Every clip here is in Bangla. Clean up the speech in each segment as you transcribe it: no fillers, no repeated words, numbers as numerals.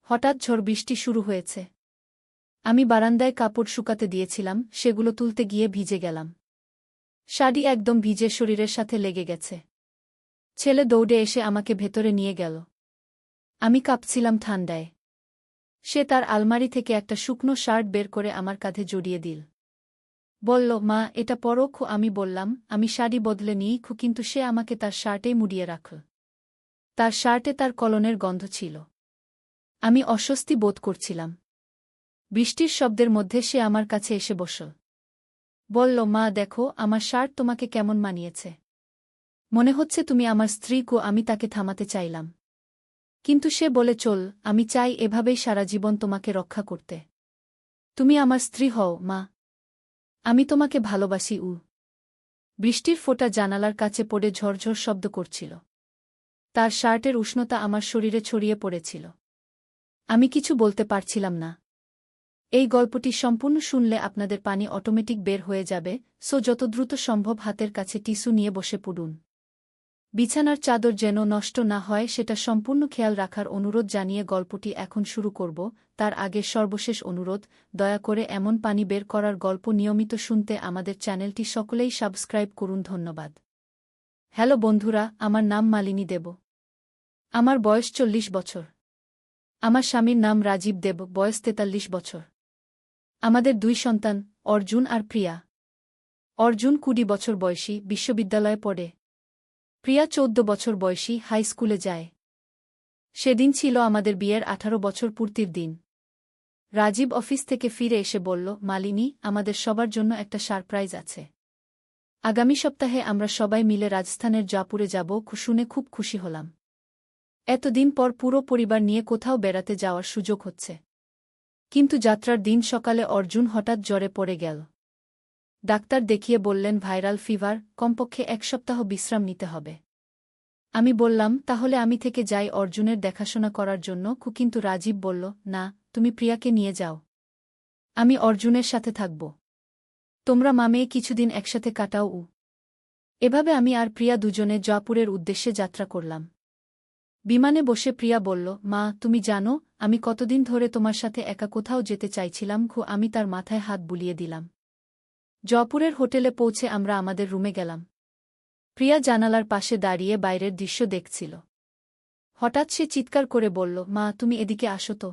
হঠাৎ ঝড় বৃষ্টি শুরু হয়েছে। আমি বারান্দায় কাপড় শুকাতে দিয়েছিলাম, সেগুলো তুলতে গিয়ে ভিজে গেলাম। শাড়ি একদম ভিজে শরীরের সাথে লেগে গেছে। ছেলে দৌড়ে এসে আমাকে ভেতরে নিয়ে গেল। আমি কাঁপছিলাম ঠান্ডায়। সে তার আলমারি থেকে একটা শুকনো শার্ট বের করে আমার কাঁধে জড়িয়ে দিল। বলল, মা, এটা পরো। আমি বললাম, আমি শাড়ি বদলে নিই, কিন্তু সে আমাকে তার শার্টেই মুড়িয়ে রাখল। তার শার্টে তার কলনের গন্ধ ছিল। আমি অস্বস্তি বোধ করছিলাম। বৃষ্টির শব্দের মধ্যে সে আমার কাছে এসে বসল। বলল, মা দেখো, আমার শার্ট তোমাকে কেমন মানিয়েছে। মনে হচ্ছে তুমি আমার স্ত্রী। আমি তাকে থামাতে চাইলাম। কিন্তু সে বলে, চল, আমি চাই এভাবেই সারা জীবন তোমাকে রক্ষা করতে। তুমি আমার স্ত্রী হও, মা। আমি তোমাকে ভালোবাসি। বৃষ্টির ফোঁটা জানালার কাছে পড়ে ঝরঝর শব্দ করছিল। তার শার্টের উষ্ণতা আমার শরীরে ছড়িয়ে পড়েছিল। আমি কিছু বলতে পারছিলাম না। এই গল্পটি সম্পূর্ণ শুনলে আপনাদের পানি অটোমেটিক বের হয়ে যাবে, যত দ্রুত সম্ভব হাতের কাছে টিস্যু নিয়ে বসে পড়ুন। বিছানার চাদর যেন নষ্ট না হয় সেটা সম্পূর্ণ খেয়াল রাখার অনুরোধ জানিয়ে গল্পটি এখন শুরু করব। তার আগে সর্বশেষ অনুরোধ, দয়া করে এমন পানি বের করার গল্প নিয়মিত শুনতে আমাদের চ্যানেলটি সকলেই সাবস্ক্রাইব করুন। ধন্যবাদ। হ্যালো বন্ধুরা, আমার নাম মালিনী দেব। আমার বয়স 40 বছর। আমার স্বামীর নাম রাজীব দেব, বয়স 43 বছর। আমাদের 2 সন্তান, অর্জুন আর প্রিয়া। অর্জুন 20 বছর বয়সী, বিশ্ববিদ্যালয়ে পড়ে। প্রিয়া 14 বছর বয়সী, হাই স্কুলে যায়। সেদিন ছিল আমাদের বিয়ের 18 বছর পূর্তির দিন। রাজীব অফিস থেকে ফিরে এসে বলল, মালিনী, আমাদের সবার জন্য একটা সারপ্রাইজ আছে। আগামী সপ্তাহে আমরা সবাই মিলে রাজস্থানের জয়পুরে যাব। শুনে খুব খুশি হলাম। এতদিন পর পুরো পরিবার নিয়ে কোথাও বেড়াতে যাওয়ার সুযোগ হচ্ছে। কিন্তু যাত্রার দিন সকালে অর্জুন হঠাৎ জ্বরে পড়ে গেল। ডাক্তার দেখিয়ে বললেন ভাইরাল ফিভার, কমপক্ষে 1 সপ্তাহ বিশ্রাম নিতে হবে। আমি বললাম, তাহলে আমি থেকে যাই অর্জুনের দেখাশোনা করার জন্য। কিন্তু রাজীব বলল, না, তুমি প্রিয়াকে নিয়ে যাও। আমি অর্জুনের সাথে থাকব। তোমরা মেয়ে কিছুদিন একসাথে কাটাও। এভাবে আমি আর প্রিয়া দুজনে জয়পুরের উদ্দেশ্যে যাত্রা করলাম। বিমানে বসে প্রিয়া বলল, মা, তুমি জানো, আমি কতদিন ধরে তোমার সাথে একা কোথাও যেতে চাইছিলাম। আমি তার মাথায় হাত বুলিয়ে দিলাম। জয়পুরের হোটেলে পৌঁছে আমরা আমাদের রুমে গেলাম। প্রিয়া জানালার পাশে দাঁড়িয়ে বাইরের দৃশ্য দেখছিল। হঠাৎ সে চিৎকার করে বলল, মা, তুমি এদিকে আসো তো।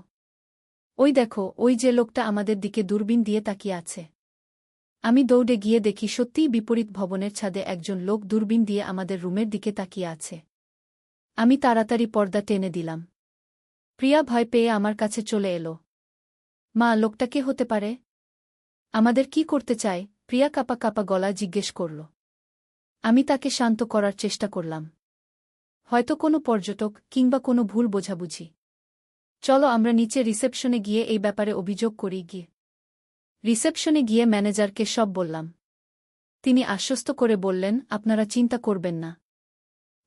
ওই দেখো, ওই যে লোকটা আমাদের দিকে দূরবীন দিয়ে তাকিয়ে আছে। আমি দৌড়ে গিয়ে দেখি সত্যিই বিপরীত ভবনের ছাদে একজন লোক দূরবীন দিয়ে আমাদের রুমের দিকে তাকিয়ে আছে। আমি তাড়াতাড়ি পর্দা টেনে দিলাম। প্রিয়া ভয় পেয়ে আমার কাছে চলে এলো। মা, লোকটা কে হতে পারে? আমাদের কি করতে চায়? প্রিয়া কাঁপা কাঁপা গলা জিজ্ঞেস করল। আমি তাকে শান্ত করার চেষ্টা করলাম। হয়তো কোনো পর্যটক, কিংবা কোনো ভুল বোঝাবুঝি। চলো আমরা নিচে রিসেপশনে গিয়ে এই ব্যাপারে অভিযোগ করি। গিয়ে রিসেপশনে গিয়ে ম্যানেজারকে সব বললাম। তিনি আশ্বস্ত করে বললেন, আপনারা চিন্তা করবেন না,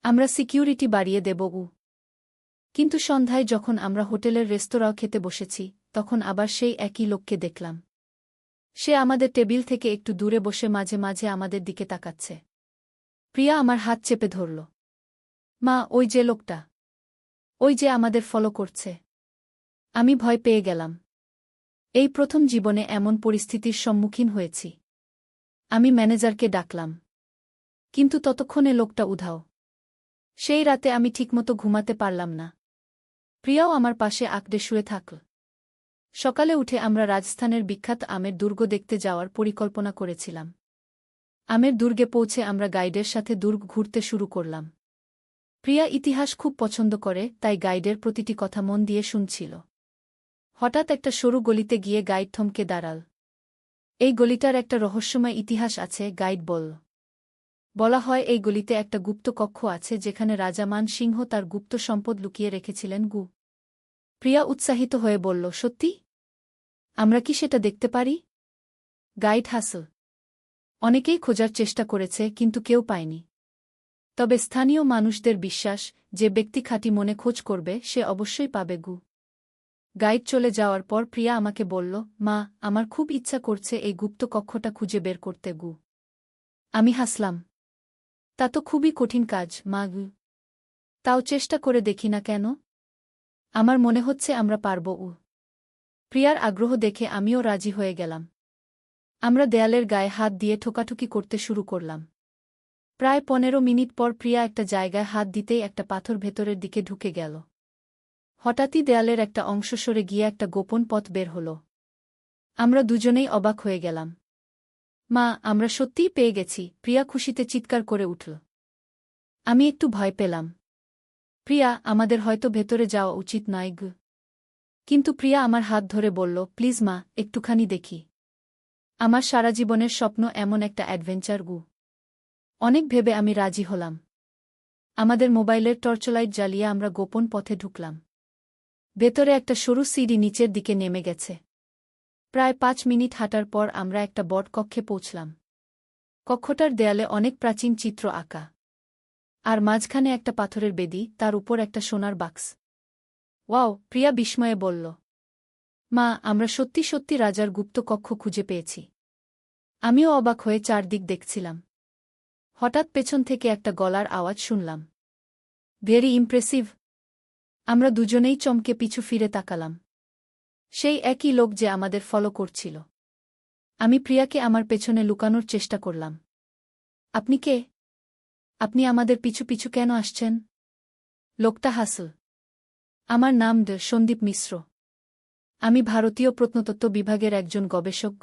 আমরা সিকিউরিটি বাড়িয়ে দেব। কিন্তু সন্ধ্যায় যখন আমরা হোটেলের রেস্তোরাঁও খেতে বসেছি, তখন আবার সেই একই লোককে দেখলাম। সে আমাদের টেবিল থেকে একটু দূরে বসে মাঝে মাঝে আমাদের দিকে তাকাচ্ছে। প্রিয়া আমার হাত চেপে ধরল। মা, ওই যে লোকটা, ওই যে আমাদের ফলো করছে। আমি ভয় পেয়ে গেলাম। এই প্রথম জীবনে এমন পরিস্থিতির সম্মুখীন হয়েছি। আমি ম্যানেজারকে ডাকলাম। কিন্তু ততক্ষণে লোকটা উধাও। সেই রাতে আমি ঠিকমতো ঘুমাতে পারলাম না। প্রিয়াও আমার পাশে আঁকড়ে শুয়ে থাকল। সকালে উঠে আমরা রাজস্থানের বিখ্যাত আমের দুর্গ দেখতে যাওয়ার পরিকল্পনা করেছিলাম। আমের দুর্গে পৌঁছে আমরা গাইডের সাথে দুর্গ ঘুরতে শুরু করলাম। প্রিয়া ইতিহাস খুব পছন্দ করে, তাই গাইডের প্রতিটি কথা মন দিয়ে শুনছিল। হঠাৎ একটা সরু গলিতে গিয়ে গাইড থমকে দাঁড়াল। এই গলিটার একটা রহস্যময় ইতিহাস আছে, গাইড বলল। বলা হয় এই গলিতে একটা গুপ্ত কক্ষ আছে যেখানে রাজা মান সিংহ তার গুপ্ত সম্পদ লুকিয়ে রেখেছিলেন। প্রিয়া উৎসাহিত হয়ে বলল, সত্যি? আমরা কি সেটা দেখতে পারি? গাইড হাসল। অনেকেই খোঁজার চেষ্টা করেছে, কিন্তু কেউ পায়নি। তবে স্থানীয় মানুষদের বিশ্বাস, যে ব্যক্তি খাঁটি মনে খোঁজ করবে সে অবশ্যই পাবে। গাইড চলে যাওয়ার পর প্রিয়া আমাকে বলল, মা, আমার খুব ইচ্ছা করছে এই গুপ্ত কক্ষটা খুঁজে বের করতে। আমি হাসলাম। তা তো খুবই কঠিন কাজ, মা। তাও চেষ্টা করে দেখি না কেন? আমার মনে হচ্ছে আমরা পারব। প্রিয়ার আগ্রহ দেখে আমিও রাজি হয়ে গেলাম। আমরা দেয়ালের গায়ে হাত দিয়ে ঠোকাঠুকি করতে শুরু করলাম। প্রায় 15 মিনিট পর প্রিয়া একটা জায়গায় হাত দিতেই একটা পাথর ভেতরের দিকে ঢুকে গেল। হঠাৎই দেয়ালের একটা অংশ সরে গিয়ে একটা গোপন পথ বের হল। আমরা দুজনেই অবাক হয়ে গেলাম। মা, আমরা সত্যিই পেয়ে গেছি, প্রিয়া খুশিতে চিৎকার করে উঠল। আমি একটু ভয় পেলাম। প্রিয়া, আমাদের হয়তো ভেতরে যাওয়া উচিত নয় গো। কিন্তু প্রিয়া আমার হাত ধরে বলল, প্লিজ মা, একটুখানি দেখি। আমার সারা জীবনের স্বপ্ন এমন একটা অ্যাডভেঞ্চার গু। অনেক ভেবে আমি রাজি হলাম। আমাদের মোবাইলের টর্চলাইট জ্বালিয়ে আমরা গোপন পথে ঢুকলাম। ভেতরে একটা সরু সিঁড়ি নিচের দিকে নেমে গেছে। প্রায় 5 মিনিট হাঁটার পর আমরা একটা বট কক্ষে পৌঁছলাম। কক্ষটার দেয়ালে অনেক প্রাচীন চিত্র আঁকা। আর মাঝখানে একটা পাথরের বেদি, তার উপর একটা সোনার বাক্স। ওয়াও, প্রিয়া বিস্ময়ে বলল। মা, আমরা সত্যি সত্যি রাজার গুপ্ত কক্ষ খুঁজে পেয়েছি। আমিও অবাক হয়ে চারদিক দেখছিলাম। হঠাৎ পেছন থেকে একটা গলার আওয়াজ শুনলাম। Very impressive. আমরা দুজনেই চমকে পিছু ফিরে তাকালাম। সেই একই লোক যে আমাদের ফলো করছিল। আমি প্রিয়াকে আমার পেছনে লুকানোর চেষ্টা করলাম। আপনি কে? আপনি আমাদের পিছু পিছু কেন আসছেন? লোকটা হাসল। আমার নাম সন্দীপ মিশ্র। আমি ভারতীয় প্রত্নতত্ত্ব বিভাগের একজন গবেষক।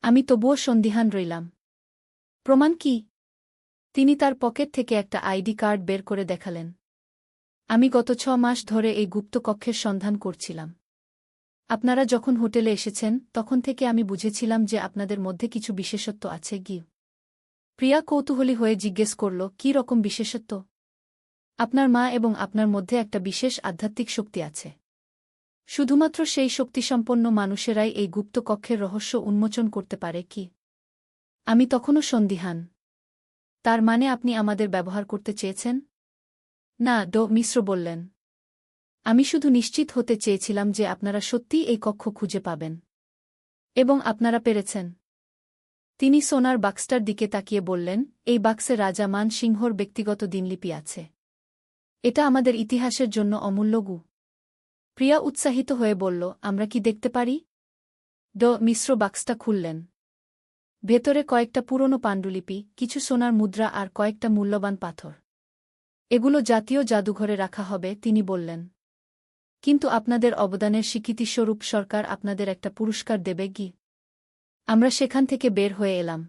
আমি তবুও সন্দিহান রইলাম। প্রমাণ কি? তিনি তার পকেট থেকে একটা আইডি কার্ড বের করে দেখালেন। আমি গত 6 মাস ধরে এই গুপ্ত কক্ষের সন্ধান করছিলাম। আপনারা যখন হোটেলে এসেছেন তখন থেকে আমি বুঝেছিলাম যে আপনাদের মধ্যে কিছু বিশেষত্ব আছে কি। প্রিয়া কৌতূহলী হয়ে জিজ্ঞেস করল, কী রকম বিশেষত্ব? আপনার মা এবং আপনার মধ্যে একটা বিশেষ আধ্যাত্মিক শক্তি আছে। শুধুমাত্র সেই শক্তিসম্পন্ন মানুষেরাই এই গুপ্ত কক্ষের রহস্য উন্মোচন করতে পারে কি। আমি তখনও সন্দিহান। তার মানে আপনি আমাদের ব্যবহার করতে চেয়েছেন? না, মিশ্র বললেন। আমি শুধু নিশ্চিত হতে চেয়েছিলাম যে আপনারা সত্যিই এই কক্ষ খুঁজে পাবেন। এবং আপনারা পেরেছেন। তিনি সোনার বাক্সটার দিকে তাকিয়ে বললেন, এই বাক্সে রাজা মান সিংহর ব্যক্তিগত দিনলিপি আছে। এটা আমাদের ইতিহাসের জন্য অমূল্য গু। প্রিয়া উৎসাহিত হয়ে বলল, আমরা কি দেখতে পারি? মিশ্র বাক্সটা খুললেন। ভেতরে কয়েকটা পুরনো পাণ্ডুলিপি, কিছু সোনার মুদ্রা আর কয়েকটা মূল্যবান পাথর। এগুলো জাতীয় জাদুঘরে রাখা হবে, তিনি বললেন। কিন্তু আপনাদের অবদানের স্বীকৃতিস্বরূপ সরকার আপনাদের একটা পুরস্কার দেবে কি। আমরা সেখান থেকে বের হয়ে এলাম।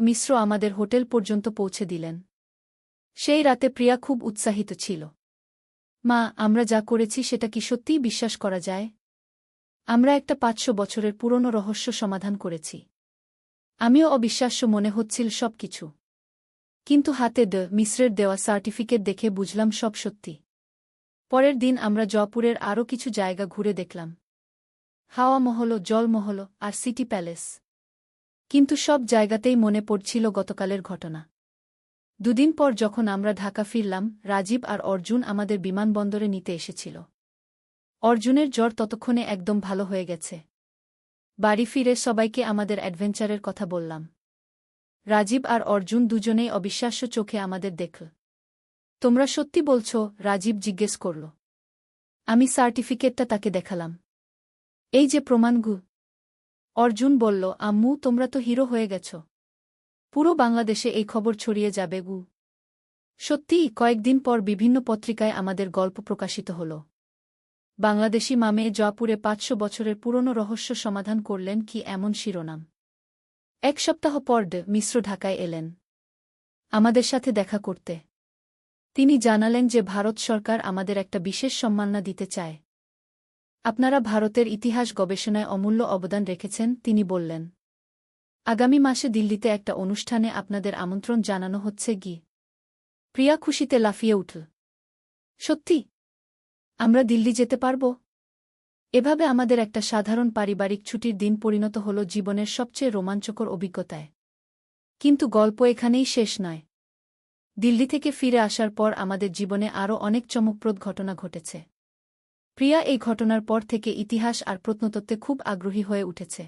মিশ্র আমাদের হোটেল পর্যন্ত পৌঁছে দিলেন। সেই রাতে প্রিয়া খুব উৎসাহিত ছিল। মা, আমরা যা করেছি সেটা কি সত্যিই বিশ্বাস করা যায়? আমরা একটা 500 বছরের পুরনো রহস্য সমাধান করেছি। আমিও অবিশ্বাস্য মনে হচ্ছিল সবকিছু। কিন্তু হাতে মিশ্রের দেওয়া সার্টিফিকেট দেখে বুঝলাম সব সত্যি। পরের দিন আমরা জয়পুরের আরও কিছু জায়গা ঘুরে দেখলাম। হাওয়া মহল, জলমহল আর সিটি প্যালেস। কিন্তু সব জায়গাতেই মনে পড়ছিল গতকালের ঘটনা। দুদিন পর যখন আমরা ঢাকা ফিরলাম, রাজীব আর অর্জুন আমাদের বিমানবন্দরে নিতে এসেছিল। অর্জুনের জ্বর ততক্ষণে একদম ভালো হয়ে গেছে। বাড়ি ফিরে সবাইকে আমাদের অ্যাডভেঞ্চারের কথা বললাম। রাজীব আর অর্জুন দুজনেই অবিশ্বাস্য চোখে আমাদের দেখল। তোমরা সত্যি বলছ? রাজীব জিজ্ঞেস করল। আমি সার্টিফিকেটটা তাকে দেখালাম। এই যে প্রমাণগু। অর্জুন বলল, আম্মু, তোমরা তো হিরো হয়ে গেছ। পুরো বাংলাদেশে এই খবর ছড়িয়ে যাবে গু। সত্যিই কয়েকদিন পর বিভিন্ন পত্রিকায় আমাদের গল্প প্রকাশিত হল। বাংলাদেশি মামে জয়পুরে 500 বছরের পুরনো রহস্য সমাধান করলেন, কি এমন শিরোনাম। 1 সপ্তাহ পর মিশ্র ঢাকায় এলেন আমাদের সাথে দেখা করতে। তিনি জানালেন যে ভারত সরকার আমাদের একটা বিশেষ সম্মাননা দিতে চায়। আপনারা ভারতের ইতিহাস গবেষণায় অমূল্য অবদান রেখেছেন, তিনি বললেন। আগামী মাসে দিল্লিতে একটা অনুষ্ঠানে আপনাদের আমন্ত্রণ জানানো হচ্ছে গি। প্রিয়া খুশিতে লাফিয়ে উঠল। সত্যি? আমরা দিল্লি যেতে পারব? এভাবে আমাদের একটা সাধারণ পারিবারিক ছুটির দিন পরিণত হল জীবনের সবচেয়ে রোমাঞ্চকর অভিজ্ঞতায়। কিন্তু গল্প এখানেই শেষ নয়। দিল্লি থেকে ফিরে আসার পর আমাদের জীবনে আরও অনেক চমকপ্রদ ঘটনা ঘটেছে। প্রিয়া এই ঘটনার পর থেকে ইতিহাস আর প্রত্নতত্ত্বে খুব আগ্রহী হয়ে উঠেছে।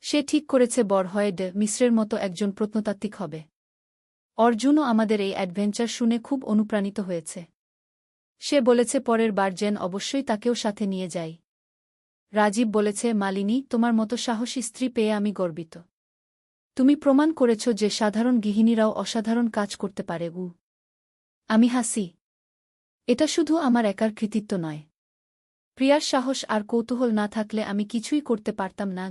সে ঠিক করেছে বড় হয়ে মিশ্রের মতো একজন প্রত্নতাত্ত্বিক হবে। অর্জুনও আমাদের এই অ্যাডভেঞ্চার শুনে খুব অনুপ্রাণিত হয়েছে। সে বলেছে পরের বার যেন অবশ্যই তাকেও সাথে নিয়ে যাই। রাজীব বলেছে, মালিনী, তোমার মতো সাহসী স্ত্রী পেয়ে আমি গর্বিত। তুমি প্রমাণ করেছ যে সাধারণ গৃহিণীরাও অসাধারণ কাজ করতে পারে। আমি হাসি। এটা শুধু আমার একার কৃতিত্ব নয়। প্রিয়ার সাহস আর কৌতূহল না থাকলে আমি কিছুই করতে পারতাম না।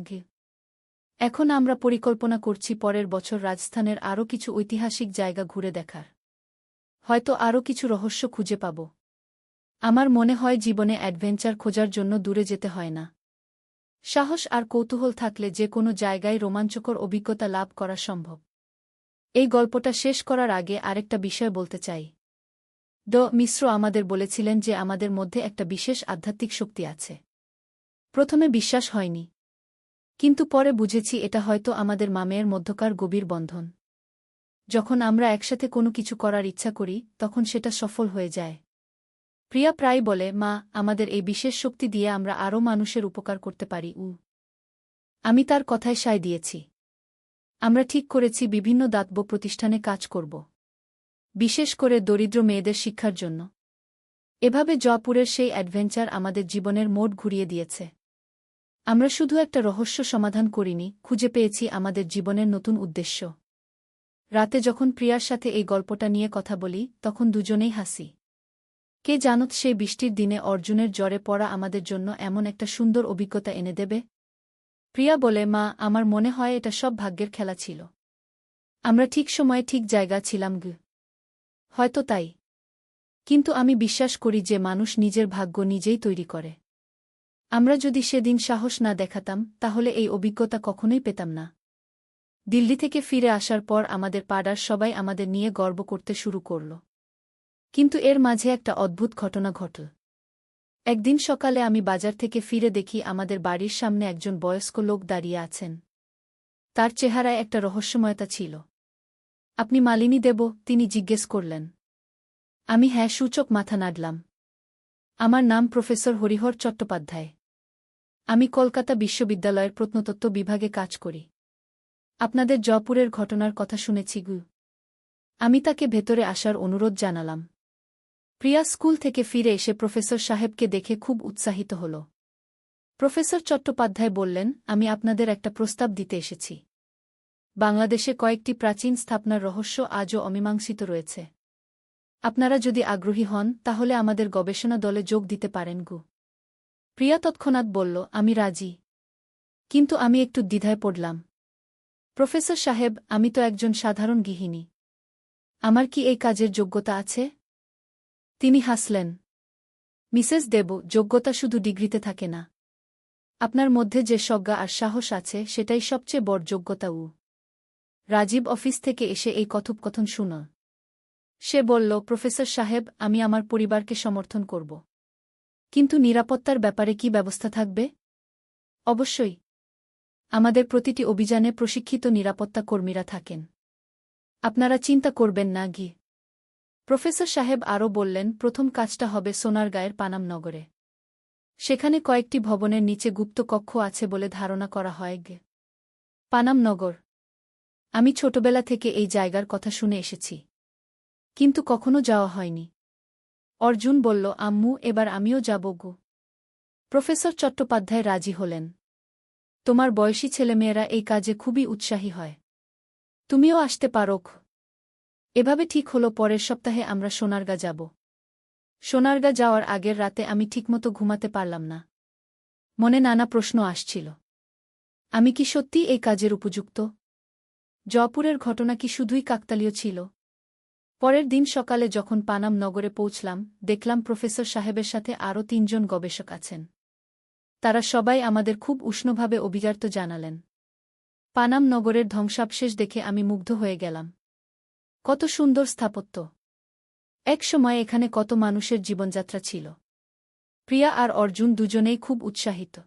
এখন আমরা পরিকল্পনা করছি পরের বছর রাজস্থানের আরও কিছু ঐতিহাসিক জায়গা ঘুরে দেখার। হয়তো আরও কিছু রহস্য খুঁজে পাব। আমার মনে হয় জীবনে অ্যাডভেঞ্চার খোঁজার জন্য দূরে যেতে হয় না। সাহস আর কৌতূহল থাকলে যে কোনো জায়গায় রোমাঞ্চকর অভিজ্ঞতা লাভ করা সম্ভব। এই গল্পটা শেষ করার আগে আরেকটা বিষয় বলতে চাই। মিশ্র আমাদের বলেছিলেন যে আমাদের মধ্যে একটা বিশেষ আধ্যাত্মিক শক্তি আছে। প্রথমে বিশ্বাস হয়নি, কিন্তু পরে বুঝেছি এটা হয়তো আমাদের মামের মধ্যকার গভীর বন্ধন। যখন আমরা একসাথে কোনো কিছু করার ইচ্ছা করি তখন সেটা সফল হয়ে যায়। প্রিয়া প্রায় বলে, মা, আমাদের এই বিশেষ শক্তি দিয়ে আমরা আরও মানুষের উপকার করতে পারি। আমি তার কথায় সায় দিয়েছি। আমরা ঠিক করেছি বিভিন্ন দাতব্য প্রতিষ্ঠানে কাজ করব, বিশেষ করে দরিদ্র মেয়েদের শিক্ষার জন্য। এভাবে জয়পুরের সেই অ্যাডভেঞ্চার আমাদের জীবনের মোড় ঘুরিয়ে দিয়েছে। আমরা শুধু একটা রহস্য সমাধান করিনি, খুঁজে পেয়েছি আমাদের জীবনের নতুন উদ্দেশ্য। রাতে যখন প্রিয়ার সাথে এই গল্পটা নিয়ে কথা বলি তখন দুজনেই হাসি। কে জানত সেই বৃষ্টির দিনে অর্জুনের জ্বরে পড়া আমাদের জন্য এমন একটা সুন্দর অভিজ্ঞতা এনে দেবে। প্রিয়া বলে, মা, আমার মনে হয় এটা সব ভাগ্যের খেলা ছিল। আমরা ঠিক সময়ে ঠিক জায়গা ছিলাম। হয়তো তাই। কিন্তু আমি বিশ্বাস করি যে মানুষ নিজের ভাগ্য নিজেই তৈরি করে। আমরা যদি সেদিন সাহস না দেখাতাম তাহলে এই অভিজ্ঞতা কখনোই পেতাম না। দিল্লি থেকে ফিরে আসার পর আমাদের পাড়ার সবাই আমাদের নিয়ে গর্ব করতে শুরু করল। কিন্তু এর মাঝে একটা অদ্ভুত ঘটনা ঘটল। একদিন সকালে আমি বাজার থেকে ফিরে দেখি আমাদের বাড়ির সামনে একজন বয়স্ক লোক দাঁড়িয়ে আছেন। তার চেহারায় একটা রহস্যময়তা ছিল। আপনি মালিনী দেব? তিনি জিজ্ঞেস করলেন। আমি হ্যাঁ সূচক মাথা নাড়লাম। আমার নাম প্রফেসর হরিহর চট্টোপাধ্যায়। আমি কলকাতা বিশ্ববিদ্যালয়ের প্রত্নতত্ত্ব বিভাগে কাজ করি। আপনাদের জয়পুরের ঘটনার কথা শুনেছি। আমি তাকে ভেতরে আসার অনুরোধ জানালাম। প্রিয়া স্কুল থেকে ফিরে এসে প্রফেসর সাহেবকে দেখে খুব উৎসাহিত হল। প্রফেসর চট্টোপাধ্যায় বললেন, আমি আপনাদের একটা প্রস্তাব দিতে এসেছি। বাংলাদেশে কয়েকটি প্রাচীন স্থাপনার রহস্য আজও অমীমাংসিত রয়েছে। আপনারা যদি আগ্রহী হন তাহলে আমাদের গবেষণা দলে যোগ দিতে পারেন। প্রিয়া তৎক্ষণাৎ বলল, আমি রাজি। কিন্তু আমি একটু দ্বিধায় পড়লাম। প্রফেসর সাহেব, আমি তো একজন সাধারণ গৃহিণী। আমার কি এই কাজের যোগ্যতা আছে? তিনি হাসলেন। মিসেস দেব, যোগ্যতা শুধু ডিগ্রিতে থাকে না। আপনার মধ্যে যে সজ্ঞা আর সাহস আছে সেটাই সবচেয়ে বড় যোগ্যতা। রাজীব অফিস থেকে এসে এই কথোপকথন শুনল। সে বলল, প্রফেসর সাহেব, আমি আমার পরিবারকে সমর্থন করব। কিন্তু নিরাপত্তার ব্যাপারে কি ব্যবস্থা থাকবে? অবশ্যই। আমাদের প্রতিটি অভিযানে প্রশিক্ষিত নিরাপত্তা কর্মীরা থাকেন। আপনারা চিন্তা করবেন না। প্রফেসর সাহেব আরও বললেন, প্রথম কাজটা হবে সোনারগাঁয়ের পানাম নগরে। সেখানে কয়েকটি ভবনের নিচে গুপ্ত কক্ষ আছে বলে ধারণা করা হয়। পানাম নগর। আমি ছোটবেলা থেকে এই জায়গার কথা শুনে এসেছি, কিন্তু কখনো যাওয়া হয়নি। অর্জুন বলল, আম্মু, এবার আমিও যাব। প্রফেসর চট্টোপাধ্যায় রাজি হলেন। তোমার বয়সী ছেলেমেয়েরা এই কাজে খুবই উৎসাহী হয়। তুমিও আসতে পারো। এভাবে ঠিক হলো পরের সপ্তাহে আমরা সোনারগাঁ যাব। সোনারগাঁ যাওয়ার আগের রাতে আমি ঠিকমতো ঘুমাতে পারলাম না। মনে নানা প্রশ্ন আসছিল। আমি কি সত্যিই এই কাজের উপযুক্ত? জয়পুরের ঘটনা কি শুধুই কাকতালীয় ছিল? পরের দিন সকালে যখন পানাম নগরে পৌঁছলাম দেখলাম প্রফেসর সাহেবের সাথে আরও ৩ জন গবেষক আছেন। তারা সবাই আমাদের খুব উষ্ণভাবে অভিজাত জানালেন। পানাম নগরের ধ্বংসাবশেষ দেখে আমি মুগ্ধ হয়ে গেলাম। কত সুন্দর স্থাপত্য! এক সময় এখানে কত মানুষের জীবনযাত্রা ছিল। প্রিয়া আর অর্জুন দুজনেই খুব উৎসাহিত।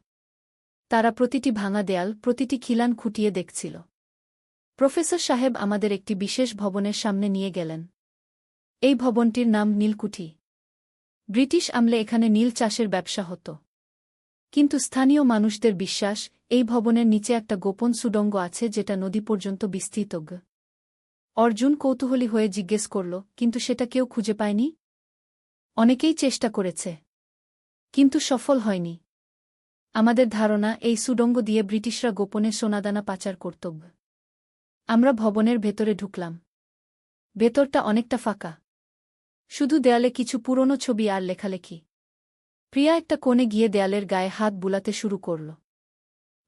তারা প্রতিটি ভাঙা দেয়াল, প্রতিটি খিলান খুঁটিয়ে দেখছিল। প্রফেসর সাহেব আমাদের একটি বিশেষ ভবনের সামনে নিয়ে গেলেন। এই ভবনটির নাম নীলকুঠি। ব্রিটিশ আমলে এখানে নীল চাষের ব্যবসা হতো। কিন্তু স্থানীয় মানুষদের বিশ্বাস, এই ভবনের নিচে একটা গোপন সুড়ঙ্গ আছে যেটা নদী পর্যন্ত বিস্তৃত। অর্জুন কৌতূহলী হয়ে জিজ্ঞেস করল, কিন্তু সেটা কেউ খুঁজে পায়নি? অনেকেই চেষ্টা করেছে, কিন্তু সফল হয়নি। আমাদের ধারণা এই সুড়ঙ্গ দিয়ে ব্রিটিশরা গোপনে সোনাদানা পাচার করত। আমরা ভবনের ভেতরে ঢুকলাম। ভেতরটা অনেকটা ফাঁকা, শুধু দেয়ালে কিছু পুরনো ছবি আর লেখালেখি। প্রিয়া একটা কোণে গিয়ে দেয়ালের গায়ে হাত বুলাতে শুরু করল।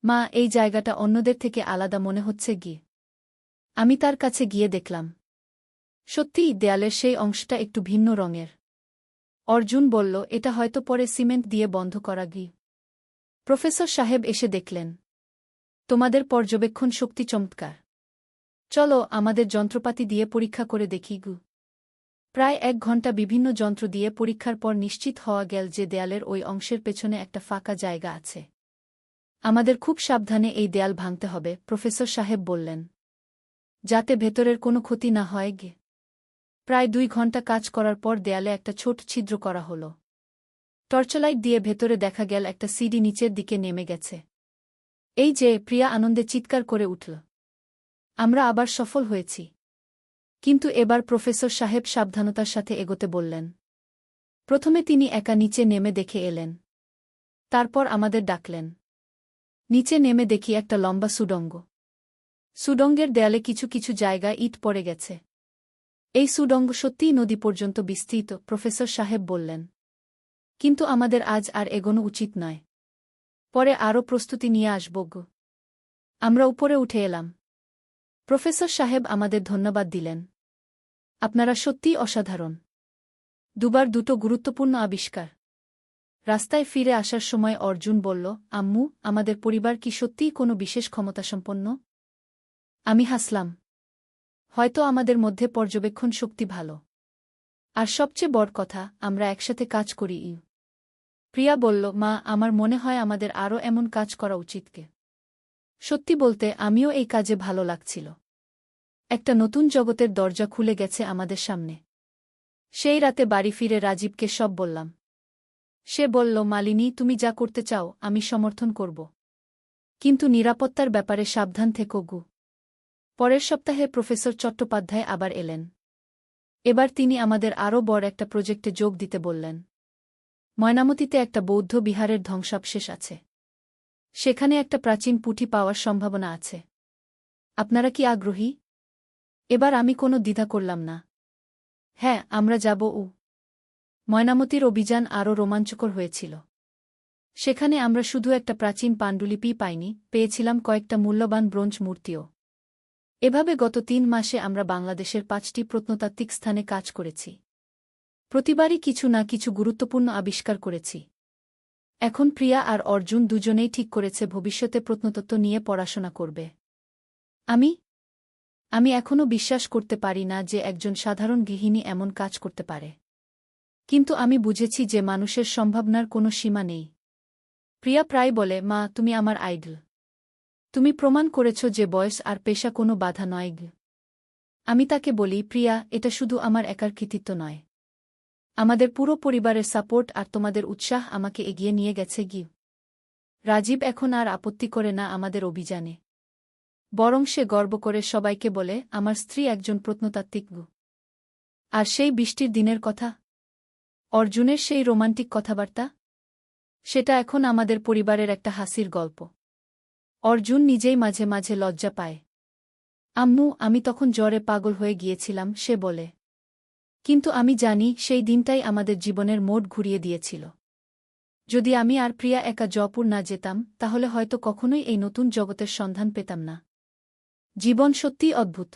মা, এই জায়গাটা অন্যদের থেকে আলাদা মনে হচ্ছে গিয়ে। আমি তার কাছে গিয়ে দেখলাম, সত্যিই দেয়ালের সেই অংশটা একটু ভিন্ন রঙের। অর্জুন বলল, এটা হয়তো পরে সিমেন্ট দিয়ে বন্ধ করা গিয়ে। প্রফেসর সাহেব এসে দেখলেন, তোমাদের পর্যবেক্ষণ শক্তি চমৎকার। চলো আমাদের যন্ত্রপাতি দিয়ে পরীক্ষা করে দেখি গু। প্রায় 1 ঘণ্টা বিভিন্ন যন্ত্র দিয়ে পরীক্ষার পর নিশ্চিত হওয়া গেল যে দেয়ালের ওই অংশের পেছনে একটা ফাঁকা জায়গা আছে। আমাদের খুব সাবধানে এই দেয়াল ভাঙতে হবে, প্রফেসর সাহেব বললেন, যাতে ভেতরের কোনো ক্ষতি না হয় গে। প্রায় 2 ঘণ্টা কাজ করার পর দেয়ালে একটা ছোট ছিদ্র করা হল। টর্চলাইট দিয়ে ভেতরে দেখা গেল একটা সিঁড়ি নিচের দিকে নেমে গেছে। এই যে, প্রিয়া আনন্দে চিৎকার করে উঠল। আমরা আবার সফল হয়েছি। কিন্তু এবার প্রফেসর সাহেব সাবধানতার সাথে এগোতে বললেন। প্রথমে তিনি একা নিচে নেমে দেখে এলেন। তারপর আমাদের ডাকলেন। নিচে নেমে দেখি একটা লম্বা সুড়ঙ্গ। সুড়ঙ্গের দেয়ালে কিছু কিছু জায়গায় ইট পড়ে গেছে। এই সুড়ঙ্গ সত্যিই নদী পর্যন্ত বিস্তৃত, প্রফেসর সাহেব বললেন। কিন্তু আমাদের আজ আর এগোনো উচিত নয়। পরে আরও প্রস্তুতি নিয়ে আসব গো। আমরা উপরে উঠে এলাম। প্রফেসর সাহেব আমাদের ধন্যবাদ দিলেন। আপনারা সত্যিই অসাধারণ। দুবার দুটো গুরুত্বপূর্ণ আবিষ্কার। রাস্তায় ফিরে আসার সময় অর্জুন বলল, আম্মু, আমাদের পরিবার কি সত্যিই কোনো বিশেষ ক্ষমতাসম্পন্ন? আমি হাসলাম। হয়তো আমাদের মধ্যে পর্যবেক্ষণ শক্তি ভালো। আর সবচেয়ে বড় কথা, আমরা একসাথে কাজ করি। প্রিয়া বলল, মা, আমার মনে হয় আমাদের আরও এমন কাজ করা উচিতকে। সত্যি বলতে আমিও এই কাজে ভালো লাগছিল। একটা নতুন জগতের দরজা খুলে গেছে আমাদের সামনে। সেই রাতে বাড়ি ফিরে রাজীবকে সব বললাম। সে বলল, মালিনী, তুমি যা করতে চাও আমি সমর্থন করব। কিন্তু নিরাপত্তার ব্যাপারে সাবধান থেকো গু। পরের সপ্তাহে প্রফেসর চট্টোপাধ্যায় আবার এলেন। এবার তিনি আমাদের আরও বড় একটা প্রজেক্টে যোগ দিতে বললেন। ময়নামতীতে একটা বৌদ্ধ বিহারের ধ্বংসাবশেষ আছে। সেখানে একটা প্রাচীন পুঁথি পাওয়ার সম্ভাবনা আছে। আপনারা কি আগ্রহী? এবার আমি কোনো দ্বিধা করলাম না। হ্যাঁ, আমরা যাব। ময়নামতীর অভিযান আরও রোমাঞ্চকর হয়েছিল। সেখানে আমরা শুধু একটা প্রাচীন পাণ্ডুলিপি পাইনি, পেয়েছিলাম কয়েকটা মূল্যবান ব্রোঞ্জ মূর্তিও। এভাবে গত 3 মাসে আমরা বাংলাদেশের 5টি প্রত্নতাত্ত্বিক স্থানে কাজ করেছি। প্রতিবারই কিছু না কিছু গুরুত্বপূর্ণ আবিষ্কার করেছি। এখন প্রিয়া আর অর্জুন দুজনেই ঠিক করেছে ভবিষ্যতে প্রত্নতত্ত্ব নিয়ে পড়াশোনা করবে। আমি এখনও বিশ্বাস করতে পারি না যে একজন সাধারণ গৃহিণী এমন কাজ করতে পারে। কিন্তু আমি বুঝেছি যে মানুষের সম্ভাবনার কোনো সীমা নেই। প্রিয়া প্রায় বলে, মা, তুমি আমার আইডল। তুমি প্রমাণ করেছ যে বয়স আর পেশা কোনো বাধা নয়। আমি তাকে বলি, প্রিয়া, এটা শুধু আমার একার কৃতিত্ব নয়। আমাদের পুরো পরিবারের সাপোর্ট আর তোমাদের উৎসাহ আমাকে এগিয়ে নিয়ে গেছে গি। রাজীব এখন আর আপত্তি করে না আমাদের অভিযানে। বরং সে গর্ব করে সবাইকে বলে, আমার স্ত্রী একজন প্রত্নতাত্ত্বিক। আর সেই বৃষ্টির দিনের কথা, অর্জুনের সেই রোমান্টিক কথাবার্তা, সেটা এখন আমাদের পরিবারের একটা হাসির গল্প। অর্জুন নিজেই মাঝে মাঝে লজ্জা পায়। আম্মু, আমি তখন জ্বরে পাগল হয়ে গিয়েছিলাম, সে বলে। কিন্তু আমি জানি সেই দিনটাই আমাদের জীবনের মোড় ঘুরিয়ে দিয়েছিল। যদি আমি আর প্রিয়া একা জয়পুর না যেতাম, তাহলে হয়তো কখনোই এই নতুন জগতের সন্ধান পেতাম না। জীবন সত্যিই অদ্ভুত।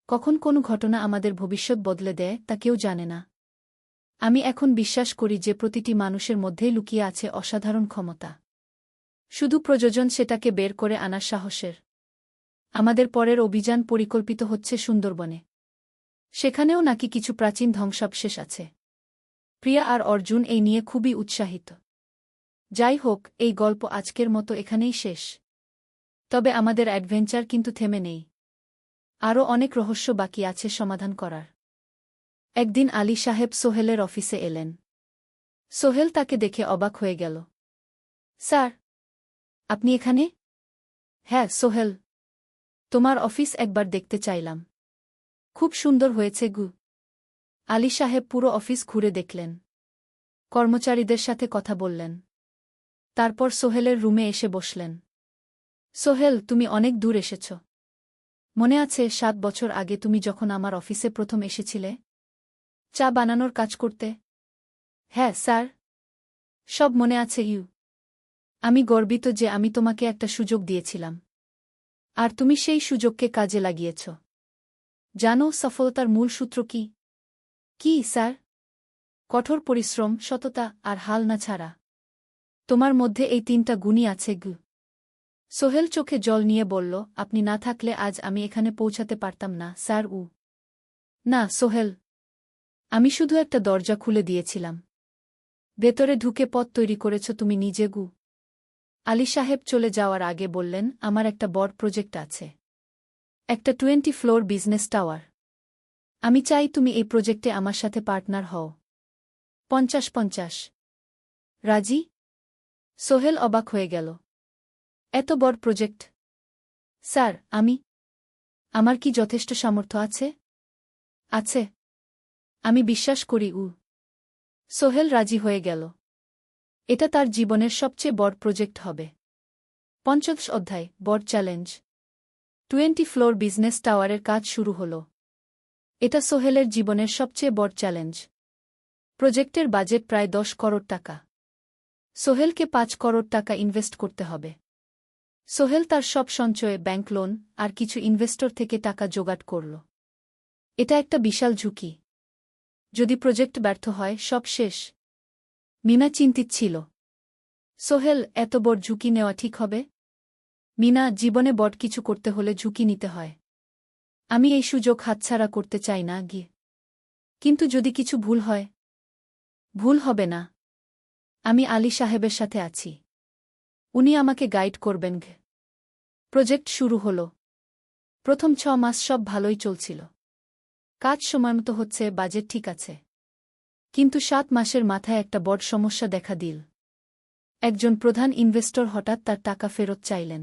কখন কোন ঘটনা আমাদের ভবিষ্যৎ বদলে দেয় তা কেউ জানে না। আমি এখন বিশ্বাস করি যে প্রতিটি মানুষের মধ্যেই লুকিয়ে আছে অসাধারণ ক্ষমতা। শুধু প্রয়োজন সেটাকে বের করে আনার সাহসের। আমাদের পরের অভিযান পরিকল্পিত হচ্ছে সুন্দরবনে। সেখানেও নাকি কিছু প্রাচীন ধ্বংসাবশেষ আছে। প্রিয়া আর অর্জুন এই নিয়ে খুবই উৎসাহিত। যাই হোক, এই গল্প আজকের মতো এখানেই শেষ। তবে আমাদের অ্যাডভেঞ্চার কিন্তু থেমে নেই। আরও অনেক রহস্য বাকি আছে সমাধান করার। একদিন আলী সাহেব সোহেলের অফিসে এলেন। সোহেল তাকে দেখে অবাক হয়ে গেল। স্যার, আপনি এখানে? হ্যাঁ সোহেল, তোমার অফিস একবার দেখতে চাইলাম। খুব সুন্দর হয়েছে গু। আলী সাহেব পুরো অফিস ঘুরে দেখলেন। কর্মচারীদের সাথে কথা বললেন। তারপর সোহেলের রুমে এসে বসলেন। সোহেল, তুমি অনেক দূর এসেছ। মনে আছে 7 বছর আগে তুমি যখন আমার অফিসে প্রথম এসেছিলে চা বানানোর কাজ করতে? হ্যাঁ স্যার, সব মনে আছে। আমি গর্বিত যে আমি তোমাকে একটা সুযোগ দিয়েছিলাম, আর তুমি সেই সুযোগকে কাজে লাগিয়েছ। জানো সফলতার মূল সূত্র কি? কি স্যার? কঠোর পরিশ্রম, সততা আর হাল না ছাড়া। তোমার মধ্যে এই 3টা গুণই আছে। সোহেল চোখে জল নিয়ে বলল, আপনি না থাকলে আজ আমি এখানে পৌঁছাতে পারতাম না স্যার। না সোহেল, আমি শুধু একটা দরজা খুলে দিয়েছিলাম। ভেতরে ঢুকে পথ তৈরি করেছ তুমি নিজে। আলী সাহেব চলে যাওয়ার আগে বললেন, আমার একটা বড় প্রজেক্ট আছে, একটা 20 ফ্লোর বিজনেস টাওয়ার। আমি চাই তুমি এই প্রজেক্টে আমার সাথে পার্টনার হও। 50-50। রাজি? সোহেল অবাক হয়ে গেল। এত বড় প্রজেক্ট? স্যার, আমার কি যথেষ্ট সামর্থ্য আছে? আছে, আমি বিশ্বাস করি। সোহেল রাজি হয়ে গেল। এটা তার জীবনের সবচেয়ে বড় প্রজেক্ট হবে। 50 অধ্যায়, বড় চ্যালেঞ্জ। 20 ফ্লোর বিজনেস টাওয়ারের কাজ শুরু হল। এটা সোহেলের জীবনের সবচেয়ে বড় চ্যালেঞ্জ। প্রজেক্টের বাজেট প্রায় 10 করোড় টাকা। সোহেলকে 5 করোড় টাকা ইনভেস্ট করতে হবে। সোহেল তার সব সঞ্চয়ে, ব্যাংক লোন আর কিছু ইনভেস্টর থেকে টাকা জোগাড় করল। এটা একটা বিশাল ঝুঁকি। যদি প্রজেক্ট ব্যর্থ হয়, সব শেষ। মিনা চিন্তিত ছিল। সোহেল, এত বড় ঝুঁকি নেওয়া ঠিক হবে? মিনা, জীবনে বড় কিছু করতে হলে ঝুঁকি নিতে হয়। আমি এই সুযোগ হাতছাড়া করতে চাই না। কিন্তু যদি কিছু ভুল হয়? ভুল হবে না। আমি আলী সাহেবের সাথে আছি, উনি আমাকে গাইড করবেন। প্রজেক্ট শুরু হল। প্রথম 6 মাস সব ভালোই চলছিল। কাজ সময়মতো হচ্ছে, বাজেট ঠিক আছে। কিন্তু 7 মাসের মাথায় একটা বড় সমস্যা দেখা দিল। একজন প্রধান ইনভেস্টর হঠাৎ তার টাকা ফেরত চাইলেন।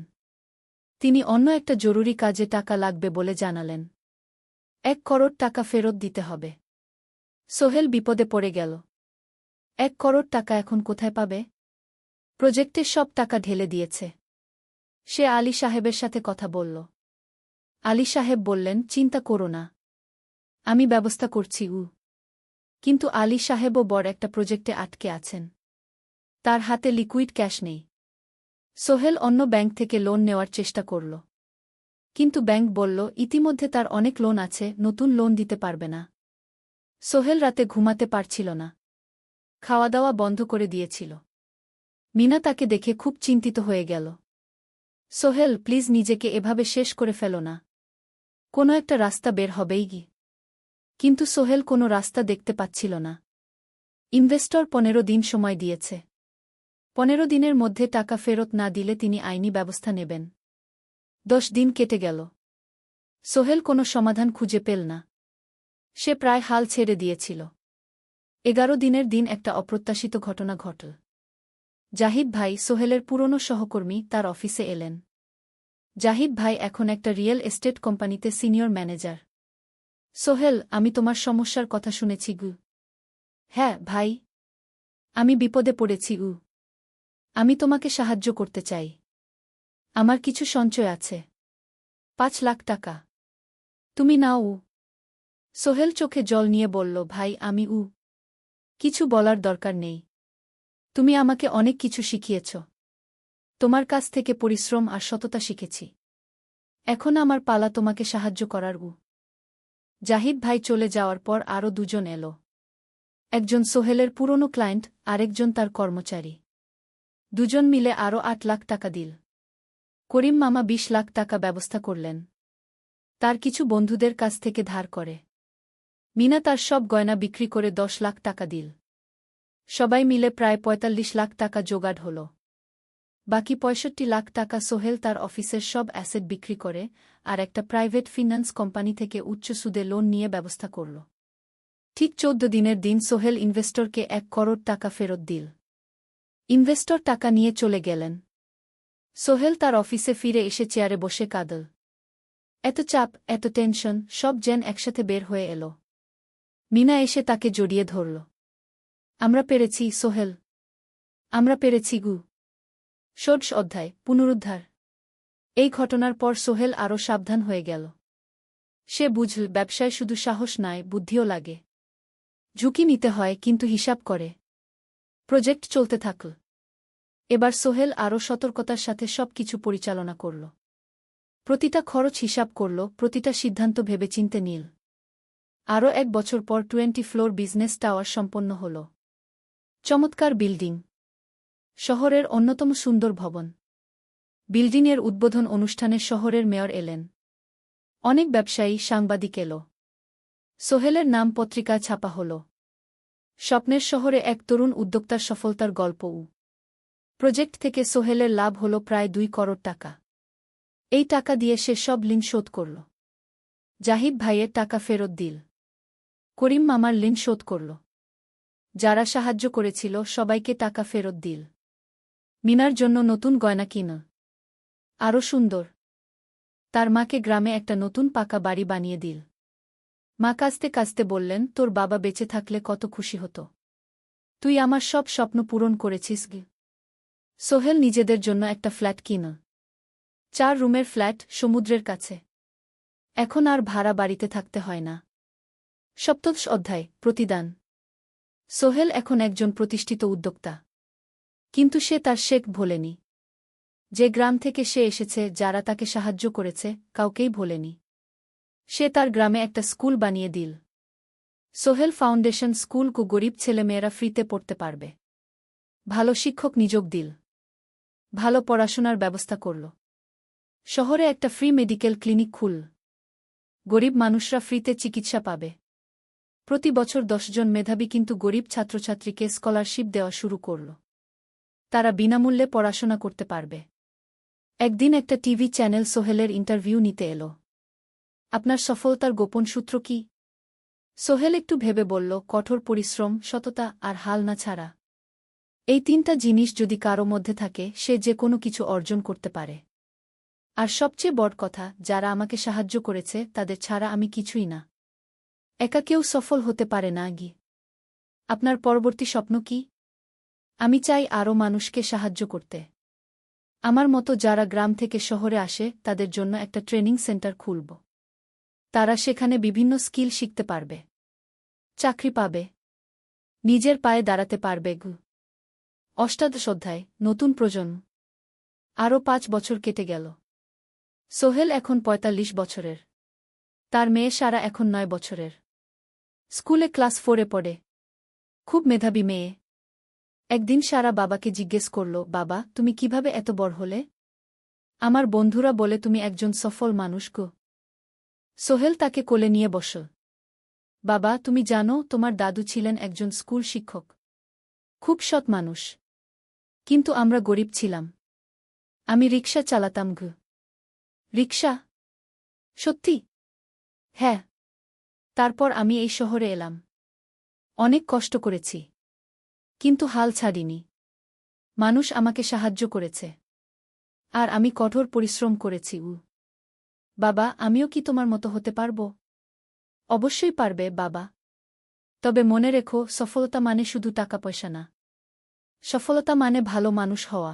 তিনি অন্য একটা জরুরি কাজে টাকা লাগবে বলে জানালেন। 1 করোড় টাকা ফেরত দিতে হবে। সোহেল বিপদে পড়ে গেল। 1 করোড় টাকা এখন কোথায় পাবে? প্রজেক্টে সব টাকা ঢেলে দিয়েছে। সে আলী সাহেবের সাথে কথা বলল। আলী সাহেব বললেন, চিন্তা করো না, আমি ব্যবস্থা করছি। কিন্তু আলী সাহেবও বড় একটা প্রজেক্টে আটকে আছেন। তার হাতে লিকুইড ক্যাশ নেই। সোহেল অন্য ব্যাংক থেকে লোন নেওয়ার চেষ্টা করল। কিন্তু ব্যাংক বলল, ইতিমধ্যে তার অনেক লোন আছে, নতুন লোন দিতে পারবে না। সোহেল রাতে ঘুমাতে পারছিল না। খাওয়া দাওয়া বন্ধ করে দিয়েছিল। মিনা তাকে দেখে খুব চিন্তিত হয়ে গেল। সোহেল, প্লিজ নিজেকে এভাবে শেষ করে ফেলো না। কোনো একটা রাস্তা বের হবেই। কিন্তু সোহেল কোনো রাস্তা দেখতে পাচ্ছিল না। ইনভেস্টর 15 দিন সময় দিয়েছে। 15 দিনের মধ্যে টাকা ফেরত না দিলে তিনি আইনি ব্যবস্থা নেবেন। 10 দিন কেটে গেল। সোহেল কোনো সমাধান খুঁজে পেল না। সে প্রায় হাল ছেড়ে দিয়েছিল। 11 দিনের দিন একটা অপ্রত্যাশিত ঘটনা ঘটল। জাহিদ ভাই, সোহেলের পুরনো সহকর্মী, তার অফিসে এলেন। জাহিদ ভাই এখন একটা রিয়েল এস্টেট কোম্পানিতে সিনিয়র ম্যানেজার। সোহেল, আমি তোমার সমস্যার কথা শুনেছি। হ্যাঁ ভাই, আমি বিপদে পড়েছি। আমি তোমাকে সাহায্য করতে চাই। আমার কিছু সঞ্চয় আছে, 5 লাখ টাকা। তুমি নাও। সোহেল চোখে জল নিয়ে বলল, ভাই আমি কিছু বলার দরকার নেই। তুমি আমাকে অনেক কিছু শিখিয়েছ। তোমার কাছ থেকে পরিশ্রম আর সততা শিখেছি। এখন আমার পালা তোমাকে সাহায্য করার। জাহিদ ভাই চলে যাওয়ার পর আরও 2 জন এলো। একজন সোহেলের পুরনো ক্লায়েন্ট, আরেকজন তার কর্মচারী। 2 জন মিলে আরও 8 লাখ টাকা দিল। করিম মামা 20 লাখ টাকা ব্যবস্থা করলেন। তার কিছু বন্ধুদের কাছ থেকে ধার করে। মিনা তার সব গয়না বিক্রি করে 10 লাখ টাকা দিল। সবাই মিলে প্রায় 45 লাখ টাকা জোগাড় হল। বাকি 65 লাখ টাকা সোহেল তার অফিসের সব অ্যাসেট বিক্রি করে আর একটা প্রাইভেট ফিন্যান্স কোম্পানি থেকে উচ্চ সুদে লোন নিয়ে ব্যবস্থা করল। ঠিক 14 দিনের দিন সোহেল ইনভেস্টরকে 1 করোড় টাকা ফেরত দিল। ইনভেস্টর টাকা নিয়ে চলে গেলেন। সোহেল তার অফিসে ফিরে এসে চেয়ারে বসে কাঁদল। এত চাপ, এত টেনশন, সব যেন একসাথে বের হয়ে এলো। মিনা এসে তাকে জড়িয়ে ধরল। আমরা পেরেছি সোহেল। আমরা পেরেছি গু। ষোড়শ অধ্যায় পুনরুদ্ধার। এই ঘটনার পর সোহেল আরও সাবধান হয়ে গেল। সে বুঝল ব্যবসায় শুধু সাহস নয়, বুদ্ধিও লাগে। ঝুঁকি নিতে হয়, কিন্তু হিসাব করে। প্রজেক্ট চলতে থাকল। এবার সোহেল আরও সতর্কতার সাথে সবকিছু পরিচালনা করল। প্রতিটা খরচ হিসাব করল, প্রতিটা সিদ্ধান্ত ভেবেচিন্তে নিল। আরও 1 বছর পর 20 ফ্লোর বিজনেস টাওয়ার সম্পন্ন হল। চমৎকার বিল্ডিং, শহরের অন্যতম সুন্দর ভবন। বিল্ডিংয়ের উদ্বোধন অনুষ্ঠানে শহরের মেয়র এলেন। অনেক ব্যবসায়ী, সাংবাদিক এল। সোহেলের নাম পত্রিকায় ছাপা হল। স্বপ্নের শহরে এক তরুণ উদ্যোক্তার সফলতার গল্পও। প্রজেক্ট থেকে সোহেলের লাভ হল প্রায় 2 করোড় টাকা। এই টাকা দিয়ে সে সব ঋণ শোধ করল। জাহিদ ভাইয়ের টাকা ফেরত দিল। করিম মামার ঋণ শোধ করল। যারা সাহায্য করেছিল সবাইকে টাকা ফেরত দিল। মিনার জন্য নতুন গয়না কিনল। আরও সুন্দর। তার মাকে গ্রামে একটা নতুন পাকা বাড়ি বানিয়ে দিল। মা কাঁদতে কাঁদতে বললেন, তোর বাবা বেঁচে থাকলে কত খুশি হতো। তুই আমার সব স্বপ্ন পূরণ করেছিস গে। সোহেল নিজেদের জন্য একটা ফ্ল্যাট কিনল। 4 রুমের ফ্ল্যাট, সমুদ্রের কাছে। এখন আর ভাড়া বাড়িতে থাকতে হয় না। সপ্তদশ অধ্যায় প্রতিদান। সোহেল এখন একজন প্রতিষ্ঠিত উদ্যোক্তা। কিন্তু সে তার শেখ ভোলেনি। যে গ্রাম থেকে সে এসেছে, যারা তাকে সাহায্য করেছে, কাউকেই ভোলেনি। সে তার গ্রামে একটা স্কুল বানিয়ে দিল। সোহেল ফাউন্ডেশন স্কুল কু গরিব ছেলেমেয়েরা ফ্রিতে পড়তে পারবে। ভালো শিক্ষক নিযোগ দিল। ভালো পড়াশোনার ব্যবস্থা করল। শহরে একটা ফ্রি মেডিকেল ক্লিনিক খুল। গরিব মানুষরা ফ্রিতে চিকিৎসা পাবে। প্রতি বছর 10 জন মেধাবী কিন্তু গরিব ছাত্রছাত্রীকে স্কলারশিপ দেওয়া শুরু করল। তারা বিনামূল্যে পড়াশোনা করতে পারবে। একদিন একটা টিভি চ্যানেল সোহেলের ইন্টারভিউ নিতে এল। আপনার সফলতার গোপন সূত্র কি? সোহেল একটু ভেবে বলল, কঠোর পরিশ্রম, সততা আর হাল না ছাড়া। এই 3টা জিনিস যদি কারো মধ্যে থাকে, সে যে কোনো কিছু অর্জন করতে পারে। আর সবচেয়ে বড় কথা, যারা আমাকে সাহায্য করেছে তাদের ছাড়া আমি কিছুই না। একা কেউ সফল হতে পারে না গি। আপনার পরবর্তী স্বপ্ন কি? আমি চাই আরও মানুষকে সাহায্য করতে। আমার মতো যারা গ্রাম থেকে শহরে আসে তাদের জন্য একটা ট্রেনিং সেন্টার খুলব। তারা সেখানে বিভিন্ন স্কিল শিখতে পারবে, চাকরি পাবে, নিজের পায়ে দাঁড়াতে পারবে গু। অষ্টাদশ অধ্যায় নতুন প্রজন্ম। আরও 5 বছর কেটে গেল। সোহেল এখন 45 বছরের। তার মেয়ে সারা এখন 9 বছরের। স্কুলে ক্লাস 4-এ পড়ে। খুব মেধাবী মেয়ে। একদিন সারা বাবাকে জিজ্ঞেস করল, বাবা, তুমি কিভাবে এত বড় হলে? আমার বন্ধুরা বলে তুমি একজন সফল মানুষ গো। সোহেল তাকে কোলে নিয়ে বসল। বাবা, তুমি জানো তোমার দাদু ছিলেন একজন স্কুল শিক্ষক। খুব সৎ মানুষ। কিন্তু আমরা গরিব ছিলাম। আমি রিকশা চালাতাম গো। রিকশা? সত্যি? হ্যাঁ। তারপর আমি এই শহরে এলাম। অনেক কষ্ট করেছি। কিন্তু হাল ছাড়িনি। মানুষ আমাকে সাহায্য করেছে। আর আমি কঠোর পরিশ্রম করেছি। বাবা, আমিও কি তোমার মতো হতে পারব? অবশ্যই পারবে বাবা। তবে মনে রেখো, সফলতা মানে শুধু টাকা পয়সা না। সফলতা মানে ভালো মানুষ হওয়া,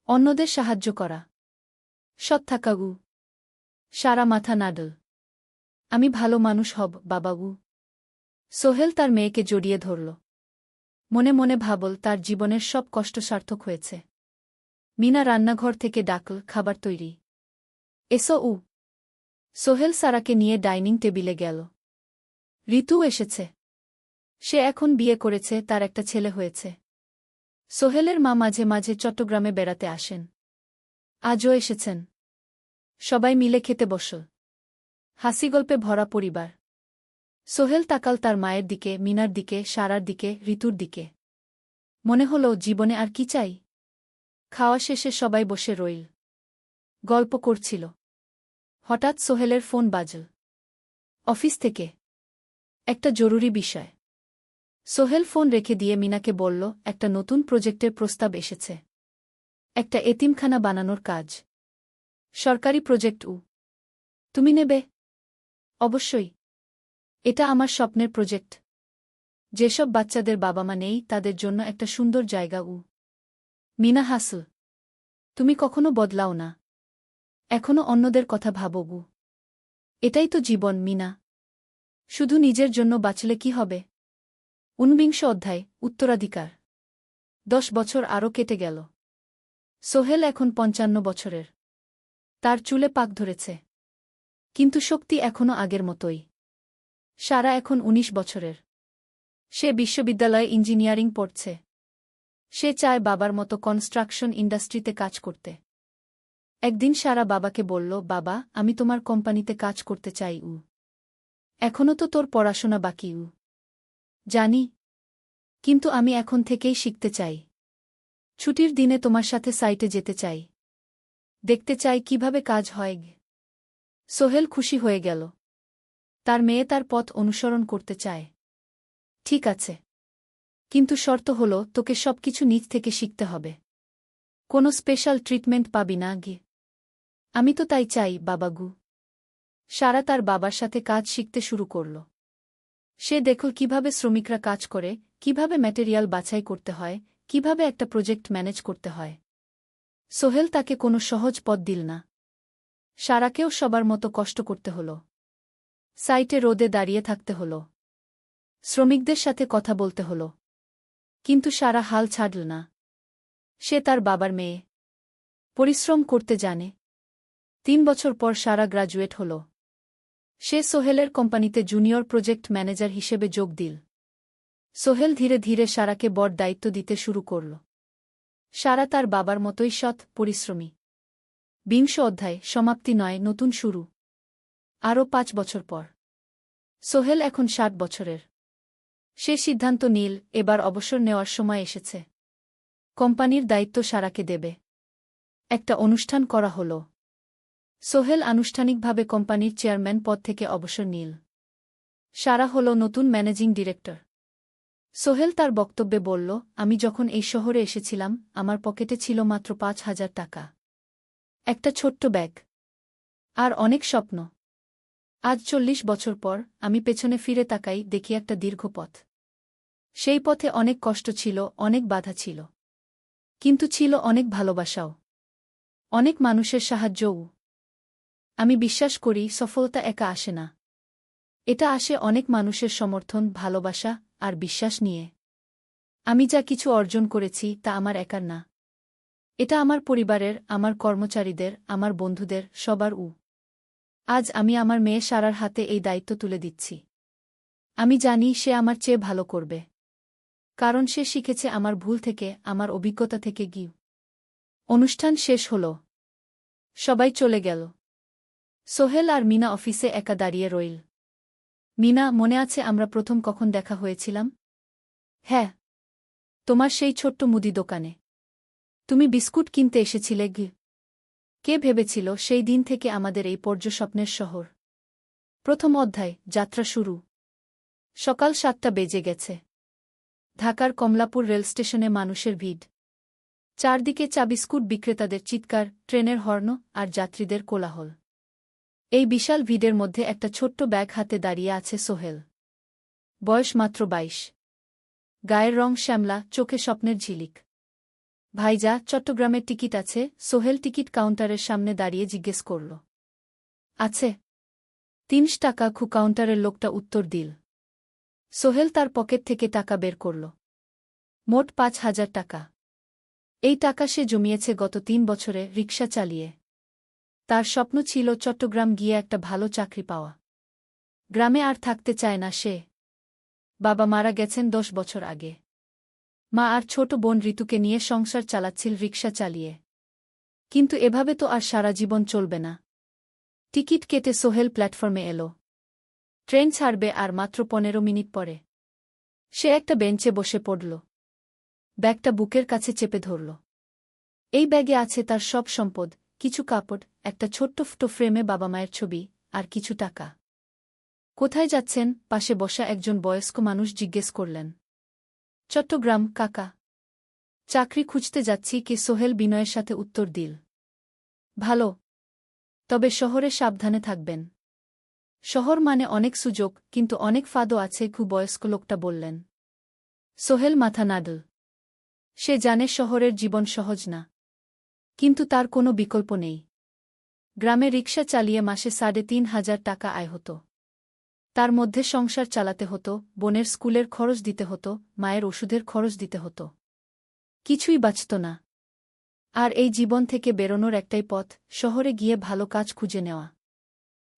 অন্যদের সাহায্য করা, সৎ থাকা গু। সারা মাথা নাডল। আমি ভালো মানুষ হব বাবাগু। সোহেল তার মেয়েকে জড়িয়ে ধরল। মনে মনে ভাবল, তার জীবনের সব কষ্ট সার্থক হয়েছে। মিনা রান্নাঘর থেকে ডাকল, খাবার তৈরি। এসো। সোহেল সারাকে নিয়ে ডাইনিং টেবিলে গেল। ঋতু এসেছে। সে এখন বিয়ে করেছে, তার একটা ছেলে হয়েছে। সোহেলের মা মাঝে মাঝে চট্টগ্রামে বেড়াতে আসেন। আজও এসেছেন। সবাই মিলে খেতে বসল। হাসিগল্পে ভরা পরিবার। সোহেল তাকাল তার মায়ের দিকে, মিনার দিকে, সারার দিকে, ঋতুর দিকে। মনে হল, জীবনে আর কি চাই? খাওয়া শেষে সবাই বসে রইল। গল্প করছিল। হঠাৎ সোহেলের ফোন বাজল। অফিস থেকে। একটা জরুরি বিষয়। সোহেল ফোন রেখে দিয়ে মিনাকে বলল, একটা নতুন প্রজেক্টের প্রস্তাব এসেছে। একটা এতিমখানা বানানোর কাজ। সরকারি প্রজেক্ট। তুমি নেবে? অবশ্যই। এটা আমার স্বপ্নের প্রজেক্ট। যেসব বাচ্চাদের বাবা মা নেই তাদের জন্য একটা সুন্দর জায়গা। মিনা হাসল। তুমি কখনো বদলাও না। এখনো অন্যদের কথা ভাবো। এটাই তো জীবন, মিনা। শুধু নিজের জন্য বাঁচলে কি হবে? 49 অধ্যায়, উত্তরাধিকার। 10 বছর আরও কেটে গেল। সোহেল এখন 55 বছরের। তার চুলে পাক ধরেছে। কিন্তু শক্তি এখনও আগের মতোই। সারা এখন 19 বছরের। সে বিশ্ববিদ্যালয়ে ইঞ্জিনিয়ারিং পড়ছে। সে চায় বাবার মতো কনস্ট্রাকশন ইন্ডাস্ট্রিতে কাজ করতে। একদিন সারা বাবাকে বলল, বাবা, আমি তোমার কোম্পানিতে কাজ করতে চাই। এখনও তো তোর পড়াশোনা বাকি। জানি, কিন্তু আমি এখন থেকেই শিখতে চাই। ছুটির দিনে তোমার সাথে সাইটে যেতে চাই। দেখতে চাই কিভাবে কাজ হয়। সোহেল খুশি হয়ে গেল। তার মেয়ে তার পথ অনুসরণ করতে চায়। ঠিক আছে, কিন্তু শর্ত হল তোকে সবকিছু নিজ থেকে শিখতে হবে। কোনো স্পেশাল ট্রিটমেন্ট পাবি না। আমি তো তাই চাই, বাবাগু। সারা তার বাবার সাথে কাজ শিখতে শুরু করল। সে দেখল কিভাবে শ্রমিকরা কাজ করে, কিভাবে ম্যাটেরিয়াল বাছাই করতে হয়, কিভাবে একটা প্রজেক্ট ম্যানেজ করতে হয়। সোহেল তাকে কোনো সহজ পথ দিল না। সারাকেও সবার মতো কষ্ট করতে হল। সাইটে রোদে দাঁড়িয়ে থাকতে হল। শ্রমিকদের সাথে কথা বলতে হল। কিন্তু সারা হাল ছাড়ল না। সে তার বাবার মেয়ে। পরিশ্রম করতে জানে। 3 বছর পর সারা গ্রাজুয়েট হল। সে সোহেলের কোম্পানিতে জুনিয়র প্রজেক্ট ম্যানেজার হিসেবে যোগ দিল। সোহেল ধীরে ধীরে সারাকে বড় দায়িত্ব দিতে শুরু করল। সারা তার বাবার মতোই সৎ, পরিশ্রমী। 20 অধ্যায়, সমাপ্তি নয়, নতুন শুরু। আরও 5 বছর পর সোহেল এখন 60 বছরের। সে সিদ্ধান্ত নিল, এবার অবসর নেওয়ার সময় এসেছে। কোম্পানির দায়িত্ব সারাকে দেবে। একটা অনুষ্ঠান করা হল। সোহেল আনুষ্ঠানিকভাবে কোম্পানির চেয়ারম্যান পদ থেকে অবসর নিল। সারা হল নতুন ম্যানেজিং ডিরেক্টর। সোহেল তার বক্তব্যে বলল, আমি যখন এই শহরে এসেছিলাম আমার পকেটে ছিল মাত্র 5,000 টাকা। একটা ছোট্ট ব্যাগ। আর অনেক স্বপ্ন। আজ 40 বছর পর আমি পেছনে ফিরে তাকাই, দেখি একটা দীর্ঘ পথ। সেই পথে অনেক কষ্ট ছিল, অনেক বাধা ছিল। কিন্তু ছিল অনেক ভালোবাসাও। অনেক মানুষের সাহায্যও। আমি বিশ্বাস করি সফলতা একা আসে না। এটা আসে অনেক মানুষের সমর্থন, ভালোবাসা আর বিশ্বাস নিয়ে। আমি যা কিছু অর্জন করেছি তা আমার একার না। এটা আমার পরিবারের, আমার কর্মচারীদের, আমার বন্ধুদের, সবার। আজ আমি আমার মেয়ে সারার হাতে এই দায়িত্ব তুলে দিচ্ছি। আমি জানি সে আমার চেয়ে ভালো করবে। কারণ সে শিখেছে আমার ভুল থেকে, আমার অভিজ্ঞতা থেকে। অনুষ্ঠান শেষ হল। সবাই চলে গেল। সোহেল আর মিনা অফিসে একা দাঁড়িয়ে রইল। মিনা, মনে আছে আমরা প্রথম কখন দেখা হয়েছিলাম? হ্যাঁ, তোমার সেই ছোট্ট মুদি দোকানে। তুমি বিস্কুট কিনতে এসেছিলে। কে ভেবেছিল সেই দিন থেকে আমাদের এই পর্যস্বপ্নের শহর। প্রথম অধ্যায়, যাত্রা শুরু। সকাল 7টা বেজে গেছে। ঢাকার কমলাপুর রেলস্টেশনে মানুষের ভিড়। চারদিকে চা বিস্কুট বিক্রেতাদের চিৎকার, ট্রেনের হর্ন আর যাত্রীদের কোলাহল। এই বিশাল ভিড়ের মধ্যে একটা ছোট্ট ব্যাগ হাতে দাঁড়িয়ে আছে সোহেল। বয়স মাত্র 22। গায়ের রং শ্যামলা, চোখে স্বপ্নের ঝিলিক। ভাইজা, চট্টগ্রামের টিকিট আছে? সোহেল টিকিট কাউন্টারের সামনে দাঁড়িয়ে জিজ্ঞেস করল। আছে। 3 টাকা। কাউন্টারের লোকটা উত্তর দিল। সোহেল তার পকেট থেকে টাকা বের করল। মোট 5,000 টাকা। এই টাকা সে জমিয়েছে গত 3 বছরে রিকশা চালিয়ে। তার স্বপ্ন ছিল চট্টগ্রাম গিয়ে একটা ভালো চাকরি পাওয়া। গ্রামে আর থাকতে চায় না সে। বাবা মারা গেছেন 10 বছর আগে। মা আর ছোট বোন ঋতুকে নিয়ে সংসার চালাচ্ছিল রিকশা চালিয়ে। কিন্তু এভাবে তো আর সারা জীবন চলবে না। টিকিট কেটে সোহেল প্ল্যাটফর্মে এলো। ট্রেন ছাড়বে আর মাত্র 15 মিনিট পরে। সে একটা বেঞ্চে বসে পড়ল। ব্যাগটা বুকের কাছে চেপে ধরল। এই ব্যাগে আছে তার সব সম্পদ, কিছু কাপড়, একটা ছোট্ট ফটো ফ্রেমে বাবা মায়ের ছবি, আর কিছু টাকা। কোথায় যাচ্ছেন? পাশে বসা একজন বয়স্ক মানুষ জিজ্ঞেস করলেন। চট্টগ্রাম, কাকা। চাকরি খুঁজতে যাচ্ছি। কে? সোহেল বিনয়ের সাথে উত্তর দিল। ভালো। তবে শহরে সাবধানে থাকবেন। শহর মানে অনেক সুযোগ, কিন্তু অনেক ফাঁদও আছে, বয়স্ক লোকটা বললেন। সোহেল মাথা নাড়ল। সে জানে শহরের জীবন সহজ না। কিন্তু তার কোনো বিকল্প নেই। গ্রামে রিকশা চালিয়ে মাসে ৩,৫০০ টাকা আয় হতো। তার মধ্যে সংসার চালাতে হতো, বোনের স্কুলের খরচ দিতে হতো, মায়ের ওষুধের খরচ দিতে হতো। কিছুই বাঁচত না। আর এই জীবন থেকে বেরোনোর একটাই পথ, শহরে গিয়ে ভালো কাজ খুঁজে নেওয়া।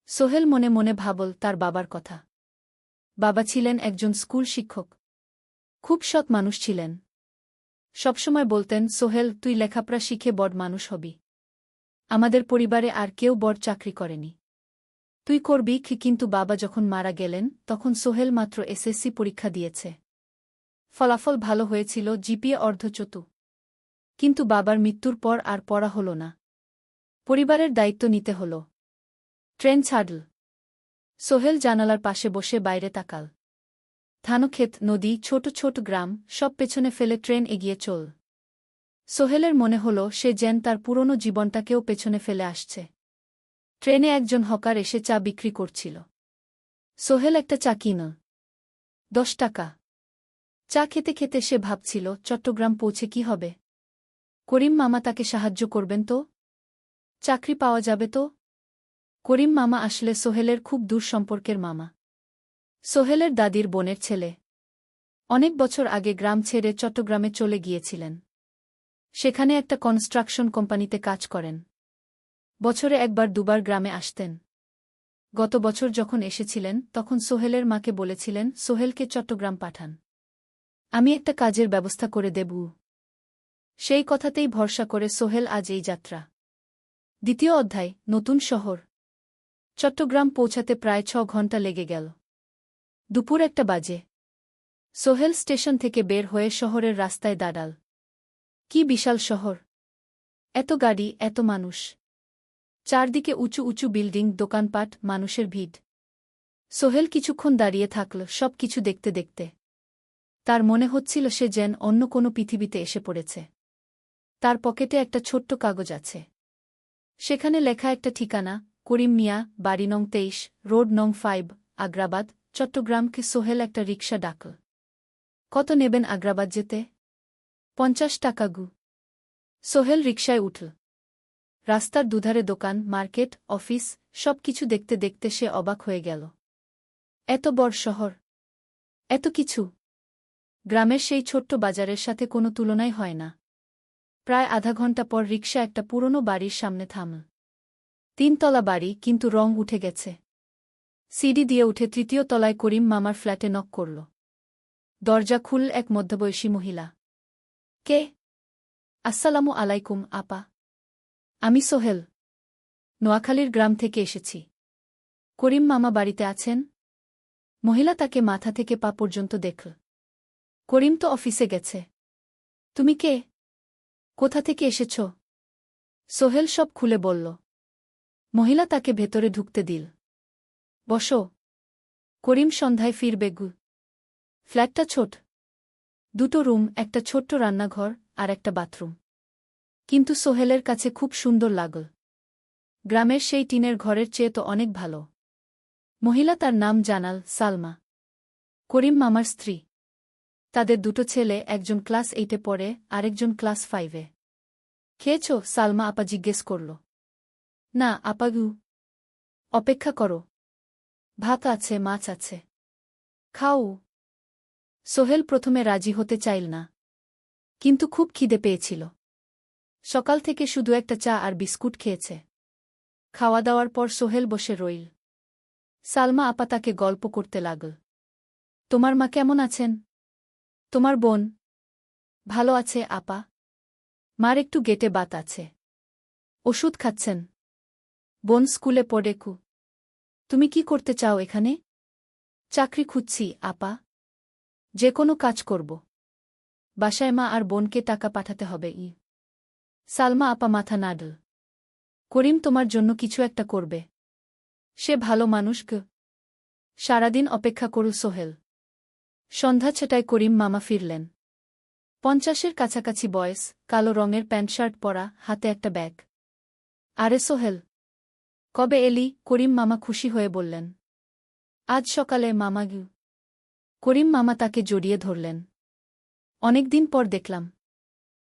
সোহেল মনে মনে ভাবল তার বাবার কথা। বাবা ছিলেন একজন স্কুল শিক্ষক। খুব সৎ মানুষ ছিলেন। সবসময় বলতেন, সোহেল, তুই লেখাপড়া শিখে বড় মানুষ হবি। আমাদের পরিবারে আর কেউ বড় চাকরি করেনি। তুই করবি। কিন্তু বাবা যখন মারা গেলেন তখন সোহেল মাত্র এসএসসি পরীক্ষা দিয়েছে। ফলাফল ভালো হয়েছিল, জিপিএ অর্ধচতু। কিন্তু বাবার মৃত্যুর পর আর পড়া হল না। পরিবারের দায়িত্ব নিতে হল। ট্রেন ছাড়ল। সোহেল জানালার পাশে বসে বাইরে তাকাল। ধানক্ষেত, নদী, ছোট ছোট গ্রাম, সব পেছনে ফেলে ট্রেন এগিয়ে চল। সোহেলের মনে হল সে যেন তার পুরনো জীবনটাকেও পেছনে ফেলে আসছে। ট্রেনে একজন হকার এসে চা বিক্রি করছিল। সোহেল একটা চা কিনল। 10 টাকা। চা খেতে খেতে সে ভাবছিল, চট্টগ্রাম পৌঁছে কি হবে? করিম মামা তাকে সাহায্য করবেন তো? চাকরি পাওয়া যাবে তো? করিম মামা আসলে সোহেলের খুব দূর সম্পর্কের মামা। সোহেলের দাদির বোনের ছেলে। অনেক বছর আগে গ্রাম ছেড়ে চট্টগ্রামে চলে গিয়েছিলেন। সেখানে একটা কনস্ট্রাকশন কোম্পানিতে কাজ করেন। বছরে একবার দুবার গ্রামে আসতেন। গত বছর যখন এসেছিলেন তখন সোহেলের মাকে বলেছিলেন, সোহেলকে চট্টগ্রাম পাঠান। আমি একটা কাজের ব্যবস্থা করে দেব। সেই কথাতেই ভরসা করে সোহেল আজ এই যাত্রা। দ্বিতীয় অধ্যায়, নতুন শহর। চট্টগ্রাম পৌঁছাতে প্রায় 6 ঘণ্টা লেগে গেল। দুপুর 1টা বাজে। সোহেল স্টেশন থেকে বের হয়ে শহরের রাস্তায় দাঁড়াল। কি বিশাল শহর! এত গাড়ি, এত মানুষ। চারদিকে উঁচু উঁচু বিল্ডিং, দোকানপাট, মানুষের ভিড়। সোহেল কিছুক্ষণ দাঁড়িয়ে থাকল, সব কিছু দেখতে দেখতে। তার মনে হচ্ছিল সে যেন অন্য কোনো পৃথিবীতে এসে পড়েছে। তার পকেটে একটা ছোট্ট কাগজ আছে। সেখানে লেখা একটা ঠিকানা, করিম মিয়া, বাড়ি নং 23, রোড নং 5, আগ্রাবাদ, চট্টগ্রামকে। সোহেল একটা রিকশা ডাকল। কত নেবেন আগ্রাবাদ যেতে? 50 টাকা গু। সোহেল রিকশায় উঠল। রাস্তার দুধারে দোকান, মার্কেট, অফিস, সব কিছু দেখতে দেখতে সে অবাক হয়ে গেল। এত বড় শহর, এত কিছু! গ্রামের সেই ছোট্ট বাজারের সাথে কোনো তুলনাই হয় না। প্রায় আধা ঘণ্টা পর রিকশা একটা পুরনো বাড়ির সামনে থামল। 3 তলা বাড়ি, কিন্তু রং উঠে গেছে। সিঁড়ি দিয়ে উঠে 3য় তলায় করিম মামার ফ্ল্যাটে নক করল। দরজা খুলল এক মধ্যবয়সী মহিলা। কে? আসসালামু আলাইকুম আপা। আমি সোহেল। নোয়াখালীর গ্রাম থেকে এসেছি। করিম মামা বাড়িতে আছেন? মহিলা তাকে মাথা থেকে পা পর্যন্ত দেখল। করিম তো অফিসে গেছে। তুমি কে? কোথা থেকে এসেছ? সোহেল সব খুলে বলল। মহিলা তাকে ভেতরে ঢুকতে দিল। বসো। করিম সন্ধ্যায় ফিরবে গু। ফ্ল্যাটটা ছোট। 2টো রুম, একটা ছোট্ট রান্নাঘর আর একটা বাথরুম। কিন্তু সোহেলের কাছে খুব সুন্দর লাগল। গ্রামের সেই টিনের ঘরের চেয়ে তো অনেক ভালো। মহিলা তার নাম জানাল, সালমা। করিম মামার স্ত্রী। তাদের 2টো ছেলে, একজন ক্লাস 8-এ পড়ে, আরেকজন ক্লাস 5-এ। খেয়েছ? সালমা আপা জিজ্ঞেস করল। না আপা গু। অপেক্ষা করো। ভাত আছে, মাছ আছে। খাও। সোহেল প্রথমে রাজি হতে চাইল না। কিন্তু খুব খিদে পেয়েছিল। সকাল থেকে শুধু একটা চা আর বিস্কুট খেয়েছে। খাওয়া দাওয়ার পর সোহেল বসে রইল। সালমা আপা তাকে গল্প করতে লাগল। তোমার মা কেমন আছেন? তোমার বোন? ভালো আছে আপা। মার একটু গেটে বাত আছে। ওষুধ খাচ্ছেন। বোন স্কুলে পড়ে কু। তুমি কি করতে চাও এখানে? চাকরি খুঁজছি আপা। যে কোনো কাজ করব। বাসায় মা আর বোনকে টাকা পাঠাতে হবে। সালমা আপা মাথা নাড়ল। করিম তোমার জন্য কিছু একটা করবে। সে ভালো মানুষ গ। সারাদিন অপেক্ষা করল সোহেল। সন্ধ্যা 6টায় করিম মামা ফিরলেন। 50-এর কাছাকাছি বয়স, কালো রঙের প্যান্ট শার্ট পরা, হাতে একটা ব্যাগ। আরে সোহেল, কবে এলি? করিম মামা খুশি হয়ে বললেন। আজ সকালে মামা করিম মামা তাকে জড়িয়ে ধরলেন। অনেকদিন পর দেখলাম।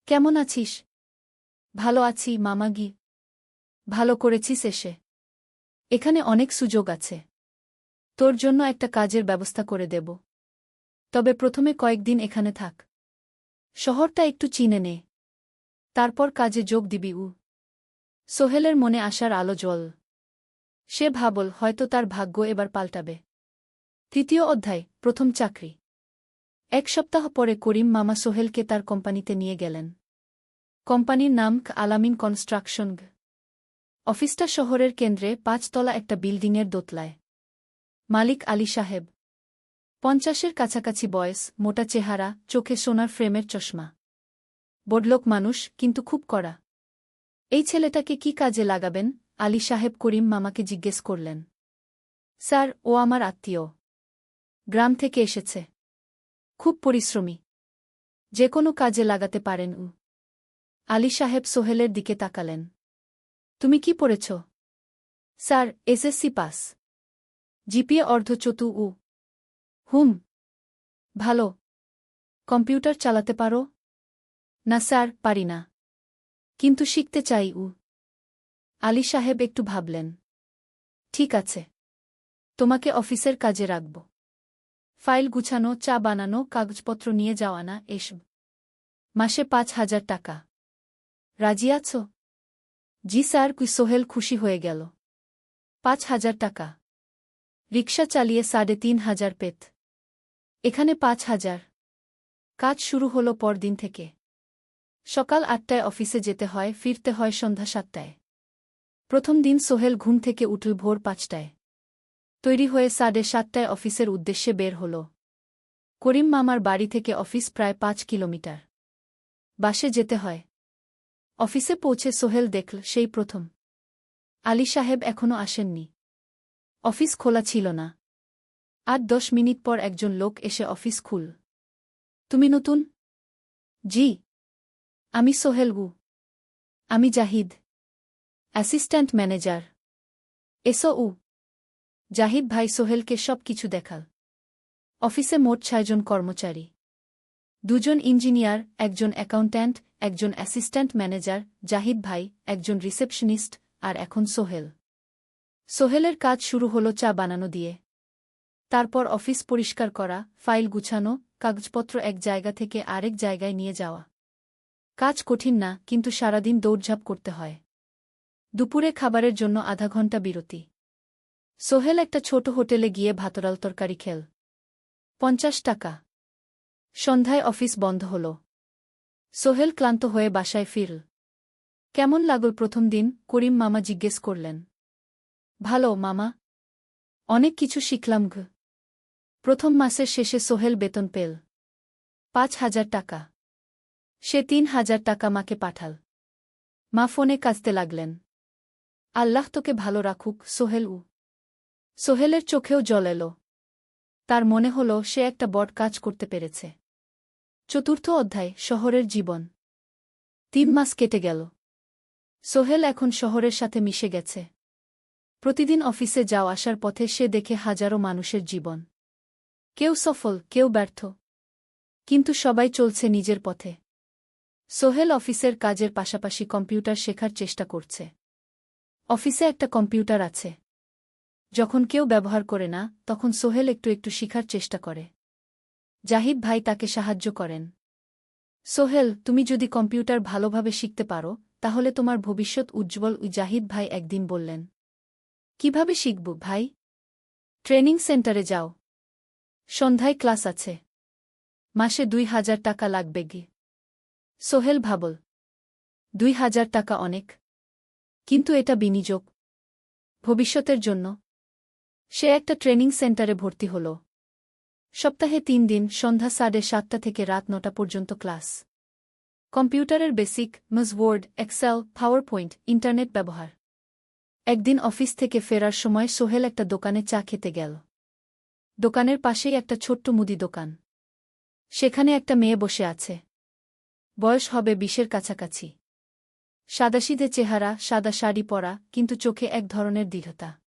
কেমন আছিস? ভালো আছি মামা ভালো করেছিস এসে। এখানে অনেক সুযোগ আছে। তোর জন্য একটা কাজের ব্যবস্থা করে দেব। তবে প্রথমে কয়েকদিন এখানে থাক। শহরটা একটু চিনে নে। তারপর কাজে যোগ দিবি। সোহেলের মনে আসার আলো জ্বল। সে ভাবল হয়তো তার ভাগ্য এবার পাল্টাবে। তৃতীয় অধ্যায়, প্রথম চাকরি। এক সপ্তাহ পরে করিম মামা সোহেলকে তার কোম্পানিতে নিয়ে গেলেন। কোম্পানির নাম আলামিন কনস্ট্রাকশন। অফিসটা শহরের কেন্দ্রে ৫ তলা একটা বিল্ডিংয়ের দোতলায়। মালিক আলী সাহেব। ৫০-এর কাছাকাছি বয়স, মোটা চেহারা, চোখে সোনার ফ্রেমের চশমা। বড়লোক মানুষ, কিন্তু খুব কড়া। এই ছেলেটাকে কি কাজে লাগাবেন? আলী সাহেব করিম মামাকে জিজ্ঞেস করলেন। স্যার, ও আমার আত্মীয়। গ্রাম থেকে এসেছে। খুব পরিশ্রমী। যে কোনো কাজে লাগাতে পারেন। আলী সাহেব সোহেলের দিকে তাকালেন। তুমি কি পড়েছ? Sir, SSC pass. জিপিএ অর্ধচতু। হুম। ভালো। কম্পিউটার চালাতে পারো? না স্যার, পারি না। কিন্তু শিখতে চাই। আলী সাহেব একটু ভাবলেন। ঠিক আছে। তোমাকে অফিসের কাজে রাখব। ফাইল গুছানো, চা বানানো, কাগজপত্র নিয়ে যাওয়া, না এসব। মাসে ৫,০০০ টাকা। রাজি আছো? জি স্যার। সোহেল খুশি হয়ে গেল। ৫,০০০ টাকা। রিকশা চালিয়ে ৩,৫০০ পেত। এখানে ৫,০০০। কাজ শুরু হল পরদিন থেকে। সকাল ৮টায় অফিসে যেতে হয়, ফিরতে হয় সন্ধ্যা ৭টায়। প্রথম দিন সোহেল ঘুম থেকে উঠল ভোর ৫টায়। তৈরি হয়ে ৭:৩০টায় অফিসের উদ্দেশ্যে বের হল। করিম মামার বাড়ি থেকে অফিস প্রায় ৫ কিলোমিটার। বাসে যেতে হয়। অফিসে পৌঁছে সোহেল দেখল সেই প্রথম আলী সাহেব এখনও আসেননি। অফিস খোলা ছিল না। ৮-১০ মিনিট পর একজন লোক এসে অফিস খুল। তুমি নতুন? জি। আমি সোহেল। আমি জাহিদ, অ্যাসিস্ট্যান্ট ম্যানেজার। এসো। জাহিদ ভাই সোহেলকে সব কিছু দেখাল। অফিসে মোট ৬ জন কর্মচারী। ২ জন ইঞ্জিনিয়ার, একজন অ্যাকাউন্ট্যান্ট, একজন অ্যাসিস্ট্যান্ট ম্যানেজার, জাহিদ ভাই, একজন রিসেপশনিস্ট, আর এখন সোহেল। সোহেলের কাজ শুরু হল চা বানানো দিয়ে। তারপর অফিস পরিষ্কার করা, ফাইল গুছানো, কাগজপত্র এক জায়গা থেকে আরেক জায়গায় নিয়ে যাওয়া। কাজ কঠিন না, কিন্তু সারাদিন দৌড়ঝাঁপ করতে হয়। দুপুরে খাবারের জন্য আধা ঘণ্টা বিরতি। সোহেল একটা ছোট হোটেলে গিয়ে ভাতডাল তরকারি খেল। ৫০ টাকা। সন্ধ্যায় অফিস বন্ধ হল। সোহেল ক্লান্ত হয়ে বাসায় ফিরল। কেমন লাগল প্রথম দিন? করিম মামা জিজ্ঞেস করলেন। ভালো মামা। অনেক কিছু শিখলাম। প্রথম মাসের শেষে সোহেল বেতন পেল ৫,০০০ টাকা। সে ৩,০০০ টাকা মাকে পাঠাল। মা ফোনে কাঁদতে লাগলেন। আল্লাহ তোকে ভালো রাখুক সোহেল। সোহেলের চোখেও জল এল। তার মনে হল সে একটা বড় কাজ করতে পেরেছে। চতুর্থ অধ্যায়, শহরের জীবন। ৩ মাস কেটে গেল। সোহেল এখন শহরের সাথে মিশে গেছে। প্রতিদিন অফিসে যাওয়া আসার পথে সে দেখে হাজারো মানুষের জীবন। কেউ সফল, কেউ ব্যর্থ। কিন্তু সবাই চলছে নিজের পথে। সোহেল অফিসের কাজের পাশাপাশি কম্পিউটার শেখার চেষ্টা করছে। অফিসে একটা কম্পিউটার আছে। যখন কেউ ব্যবহার করে না, তখন সোহেল একটু একটু শিখার চেষ্টা করে। জাহিদ ভাই তাকে সাহায্য করেন। সোহেল, তুমি যদি কম্পিউটার ভালোভাবে শিখতে পারো, তাহলে তোমার ভবিষ্যৎ উজ্জ্বল। জাহিদ ভাই একদিন বললেন। কিভাবে শিখব ভাই? ট্রেনিং সেন্টারে যাও। সন্ধ্যায় ক্লাস আছে। মাসে ২,০০০ টাকা লাগবে। সোহেল ভাবল। ২,০০০ টাকা অনেক। কিন্তু এটা বিনিয়োগ। ভবিষ্যতের জন্য। সে একটা ট্রেনিং সেন্টারে ভর্তি হল। সপ্তাহে ৩ দিন, সন্ধ্যা ৭:৩০ থেকে রাত ৯টা পর্যন্ত ক্লাস। কম্পিউটারের basic, word, excel, PowerPoint, internet ব্যবহার। একদিন অফিস থেকে ফেরার সময় সোহেল একটা দোকানে চা খেতে গেল। দোকানের পাশেই একটা ছোট্ট মুদি দোকান। সেখানে একটা মেয়ে বসে আছে। বয়স হবে ২০-এর কাছাকাছি। সাদাসিধে চেহারা, সাদা শাড়ি পরা, কিন্তু চোখে এক ধরনের দৃঢ়তা।